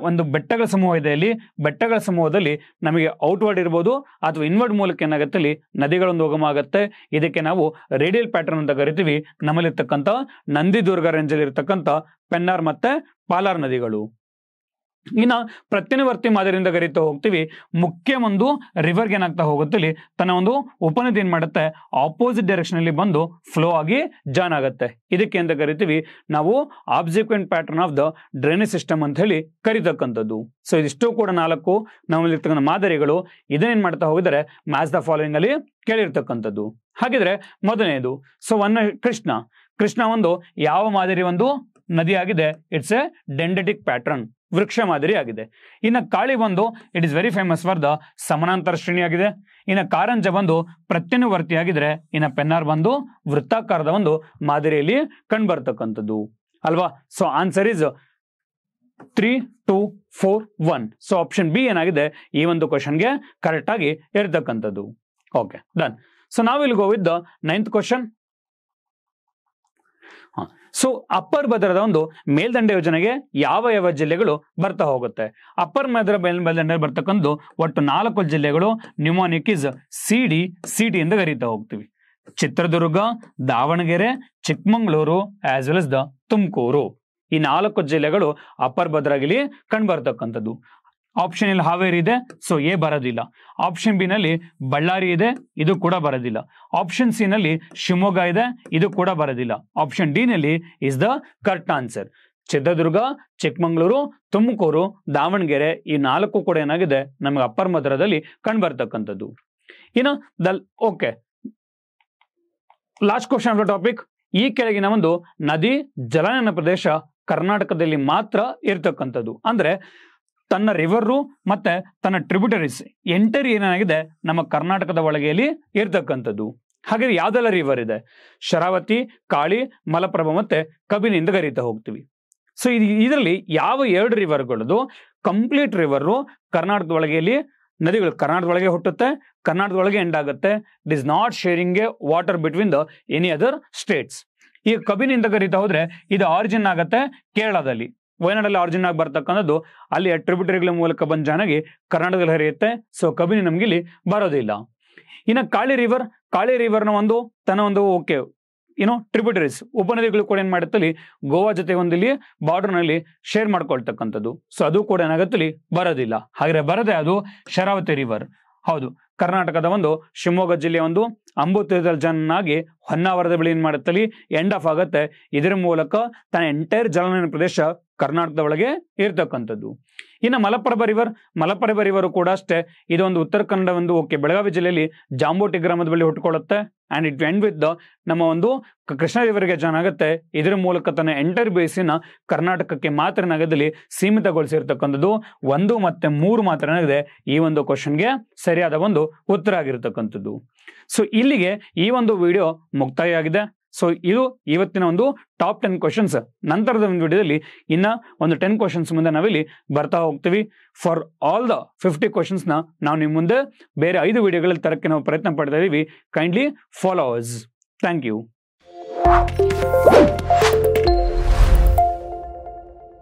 ಒಂದು ಬೆಟ್ಟಗಳ ಸಮೂಹ ಇದೆ. ಅಲ್ಲಿ ಬೆಟ್ಟಗಳ ಸಮೂಹದಲ್ಲಿ ನಮಗೆ ಔಟ್ವರ್ಡ್ ಇರ್ಬೋದು ಅಥವಾ ಇನ್ವರ್ಡ್ ಮೂಲಕ ಏನಾಗುತ್ತೆ ಅಲ್ಲಿ ನದಿಗಳೊಂದು ಉಗಮ ಆಗುತ್ತೆ. ಇದಕ್ಕೆ ನಾವು ರೇಡಿಯಲ್ ಪ್ಯಾಟರ್ನ್ ಅಂತ ಕರಿತೀವಿ. ನಮ್ಮಲ್ಲಿರ್ತಕ್ಕಂಥ ನಂದಿದುರ್ಗ ರೇಂಜ್ ಅಲ್ಲಿ ಇರ್ತಕ್ಕಂಥ ಪೆನ್ನಾರ್ ಮತ್ತೆ ಪಾಲಾರ್ ನದಿಗಳು. ಇನ್ನ ಪ್ರತ್ಯನುವರ್ತಿ ಮಾದರಿಯಿಂದ ಕರಿತಾ ಹೋಗ್ತೀವಿ. ಮುಖ್ಯ ಒಂದು ರಿವರ್ಗೆ ಏನಾಗ್ತಾ ಹೋಗುತ್ತೆ ತನ್ನ ಒಂದು ಉಪನದಿ ಏನ್ ಮಾಡುತ್ತೆ ಆಪೋಸಿಟ್ ಡೈರೆಕ್ಷನ್ ಅಲ್ಲಿ ಬಂದು ಫ್ಲೋ ಆಗಿ ಜಾನ್ ಆಗುತ್ತೆ. ಇದಕ್ಕೆ ಅಂತ ಕರಿತೀವಿ ನಾವು obsequent pattern of the drainage system ಅಂತ ಹೇಳಿ ಕರಿತಕ್ಕಂಥದ್ದು. ಇದಿಷ್ಟು ಕೂಡ 4 ನಮ್ಮಲ್ಲಿರ್ತಕ್ಕಂಥ ಮಾದರಿಗಳು. ಇದನ್ನೇನ್ ಮಾಡ್ತಾ ಹೋಗಿದ್ದಾರೆ ಮ್ಯಾಚ್ ದ ಫಾಲೋಯಿಂಗ್ ಅಲ್ಲಿ ಕೇಳಿರ್ತಕ್ಕಂಥದ್ದು. ಹಾಗಿದ್ರೆ ಮೊದಲನೇದು ಕೃಷ್ಣ ಒಂದು ಯಾವ ಮಾದರಿ ಒಂದು ನದಿ ಆಗಿದೆ? ಇಟ್ಸ್ ಎ ಡೆಂಡ್ರಿಟಿಕ್ ಪ್ಯಾಟರ್ನ್, ವೃಕ್ಷ ಮಾದರಿ ಆಗಿದೆ. ಇನ್ನು ಕಾಳಿ ಬಂದು it is very famous for the ಸಮಾನಾಂತರ ಶ್ರೇಣಿ ಆಗಿದೆ. ಇನ್ನು ಕಾರಂಜ ಬಂದು ಪ್ರತ್ಯನುವರ್ತಿ ಆಗಿದ್ರೆ, ಇನ್ನು ಪೆನ್ನಾರ್ ಬಂದು ವೃತ್ತಾಕಾರದ ಒಂದು ಮಾದರಿಯಲ್ಲಿ ಕಂಡು ಬರ್ತಕ್ಕಂಥದ್ದು ಅಲ್ವಾ. Answer is 3, 2, 4, 1. ಆಪ್ಷನ್ ಬಿ ಏನಾಗಿದೆ ಈ ಒಂದು ಕ್ವಶನ್ಗೆ ಕರೆಕ್ಟ್ ಆಗಿ ಇರತಕ್ಕಂಥದ್ದು. Okay done. ನಾವು ಇಲ್ಲಿ go with the 9th question. Upper ಭದ್ರದ ಒಂದು ಮೇಲ್ದಂಡೆ ಯೋಜನೆಗೆ ಯಾವ ಯಾವ ಜಿಲ್ಲೆಗಳು ಬರ್ತಾ ಹೋಗುತ್ತೆ? ಅಪ್ಪರ್ ಭದ್ರಾ ಮೇಲ್ದಂಡೆ ಬರ್ತಕ್ಕಂಥ ಒಟ್ಟು 4 ಜಿಲ್ಲೆಗಳು. ನ್ಯೂಮಾನಿಕ್ ಇಸ್ ಸಿಡಿ ಎಂದು ಕರೀತಾ ಹೋಗ್ತೀವಿ. Chitradurga, Davanagere, Chikkamagaluru as well as the Tumakuru. ಈ 4 ಜಿಲ್ಲೆಗಳು ಅಪ್ಪರ್ ಭದ್ರಾಗಿಲಿ ಕಂಡು ಬರ್ತಕ್ಕಂಥದ್ದು. ಆಪ್ಷನ್ ಇಲ್ಲಿ ಹಾವೇರಿ ಇದೆ, ಎ ಬರೋದಿಲ್ಲ. ಆಪ್ಷನ್ ಬಿ ನಲ್ಲಿ ಬಳ್ಳಾರಿ ಇದೆ, ಇದು ಕೂಡ ಬರೋದಿಲ್ಲ. ಆಪ್ಷನ್ ಸಿ ನಲ್ಲಿ ಶಿವಮೊಗ್ಗ ಇದೆ, ಇದು ಕೂಡ ಬರೋದಿಲ್ಲ. ಆಪ್ಷನ್ ಡಿ ನಲ್ಲಿ is the correct answer. Chitradurga, Chikkamagaluru, Tumakuru, Davanagere ಈ 4 ಕೂಡ ಏನಾಗಿದೆ ನಮಗೆ ಅಪ್ಪರ್ ಭದ್ರಾದಲ್ಲಿ ಕಂಡು ಬರ್ತಕ್ಕಂಥದ್ದು. ಇನ್ನು okay last question of the topic. ಈ ಕೆಳಗಿನ ಒಂದು ನದಿ ಜಲನಯನ ಪ್ರದೇಶ ಕರ್ನಾಟಕದಲ್ಲಿ ಮಾತ್ರ ಇರ್ತಕ್ಕಂಥದ್ದು. ಅಂದ್ರೆ ತನ್ನ ರಿವರು ಮತ್ತೆ ತನ್ನ ಟ್ರಿಬ್ಯೂಟರೀಸ್ ಎಂಟರಿ ಏನಾಗಿದೆ ನಮ್ಮ ಕರ್ನಾಟಕದ ಒಳಗೆಯಲ್ಲಿ ಇರ್ತಕ್ಕಂಥದ್ದು. ಹಾಗೆ ಯಾವ್ದೆಲ್ಲ ರಿವರ್ ಇದೆ? ಶರಾವತಿ, ಕಾಳಿ, ಮಲಪ್ರಭಾ ಮತ್ತೆ ಕಬಿನಿ ಅಂತ ಕರೀತಾ ಹೋಗ್ತೀವಿ. ಇದರಲ್ಲಿ ಯಾವ 2 ರಿವರ್ಗಳದು ಕಂಪ್ಲೀಟ್ ರಿವರು ಕರ್ನಾಟಕದ ಒಳಗೆಯಲ್ಲಿ ನದಿಗಳು ಕರ್ನಾಟಕದೊಳಗೆ ಹುಟ್ಟುತ್ತೆ, ಕರ್ನಾಟಕದೊಳಗೆ ಎಂಡ್ ಆಗುತ್ತೆ. It is not sharing a water between the any other states. ಈ ಕಬಿನಿ ಅಂತ ಕರೀತಾ ಹೋದ್ರೆ ಇದು ಆರಿಜಿನ್ ಆಗತ್ತೆ ಕೇರಳದಲ್ಲಿ, ವಯನಾಡಲ್ಲಿ ಆರಿಜಿನ್ ಆಗಿ ಬರ್ತಕ್ಕಂಥದ್ದು. ಅಲ್ಲಿ ಟ್ರಿಬ್ಯೂಟರಿಗಳ ಮೂಲಕ ಬಂದ್ ಜಾನಾಗಿ ಕರ್ನಾಟಕದಲ್ಲಿ ಹರಿಯುತ್ತೆ. ಕಬಿನಿ ನಮ್ಗೆ ಇಲ್ಲಿ ಬರೋದಿಲ್ಲ. ಇನ್ನು ಕಾಳಿ ರಿವರ್ನ ಒಂದು ತನ್ನ ಒಂದು ಟ್ರಿಬ್ಯೂಟರೀಸ್ ಉಪನದಿಗಳು ಕೂಡ ಏನ್ ಮಾಡುತ್ತಲ್ಲಿ ಗೋವಾ ಜೊತೆ ಒಂದಿಲ್ಲಿ ಬಾರ್ಡರ್ ನಲ್ಲಿ ಶೇರ್ ಮಾಡ್ಕೊಳ್ತಕ್ಕಂಥದ್ದು. ಅದು ಕೂಡ ಏನಾಗತ್ತಲ್ಲಿ ಬರೋದಿಲ್ಲ. ಹಾಗೆ ಬರದೆ ಅದು ಶರಾವತಿ ರಿವರ್. ಹೌದು, ಕರ್ನಾಟಕದ ಒಂದು ಶಿವಮೊಗ್ಗ ಜಿಲ್ಲೆಯ ಒಂದು ಅಂಬುತೀರ್ಥದಲ್ಲಿ ಜನಾಗಿ ಹೊನ್ನಾವರದ ಬಳಿ ಏನ್ ಮಾಡುತ್ತಲ್ಲಿ ಎಂಡ್ ಆಫ್ ಆಗುತ್ತೆ. ಇದರ ಮೂಲಕ ತನ್ನ ಎಂಟೈರ್ ಜಲನಯನ ಪ್ರದೇಶ ಕರ್ನಾಟಕದ ಒಳಗೆ ಇರ್ತಕ್ಕಂಥದ್ದು. ಇನ್ನು ಮಲಪ್ರಭಾ ರಿವರ್ ಕೂಡ ಅಷ್ಟೇ, ಇದೊಂದು ಉತ್ತರ ಕನ್ನಡ ಒಂದು ಬೆಳಗಾವಿ ಜಿಲ್ಲೆಯಲ್ಲಿ ಜಾಂಬೋಟಿ ಗ್ರಾಮದ ಬಳಿ ಹುಟ್ಟುಕೊಳ್ಳುತ್ತೆ. ಅಂಡ್ ಇಟ್ ಎಂಡ್ ವಿತ್ ನಮ್ಮ ಒಂದು ಕೃಷ್ಣ ರಿವರ್ಗೆ ಜಾಯ್ನ್ ಆಗುತ್ತೆ. ಇದರ ಮೂಲಕ ತನ್ನ ಎಂಟೈರ್ ಬೇಸಿನ ಕರ್ನಾಟಕಕ್ಕೆ ಮಾತ್ರ ನಗರದಲ್ಲಿ ಸೀಮಿತಗೊಳಿಸಿರ್ತಕ್ಕಂಥದ್ದು 1 ಮತ್ತು 3 ಮಾತ್ರ ಏನಾಗಿದೆ ಈ ಒಂದು ಕ್ವಶನ್ಗೆ ಸರಿಯಾದ ಒಂದು ಉತ್ತರ ಆಗಿರ್ತಕ್ಕಂಥದ್ದು. ಸೊ ಇಲ್ಲಿಗೆ ಈ ಒಂದು ವಿಡಿಯೋ ಮುಕ್ತಾಯ ಆಗಿದೆ. ಸೊ ಇದು ಇವತ್ತಿನ ಒಂದು ಟಾಪ್ 10 ಕ್ವಶನ್ಸ್. ನಂತರದ ಒಂದು ವಿಡಿಯೋದಲ್ಲಿ ಇನ್ನ ಒಂದು 10 ಕ್ವಶನ್ಸ್ ಮುಂದೆ ನಾವಿಲ್ಲಿ ಬರ್ತಾ ಹೋಗ್ತೀವಿ. ಫಾರ್ ಆಲ್ ದ 50 ಕ್ವಶನ್ಸ್ ನಾವು ನಿಮ್ಮ ಮುಂದೆ ಬೇರೆ 5 ವಿಡಿಯೋಗಳಲ್ಲಿ ತರಕ್ಕೆ ನಾವು ಪ್ರಯತ್ನ ಪಡ್ತಾ ಇದೀವಿ. Kindly follow us. Thank you.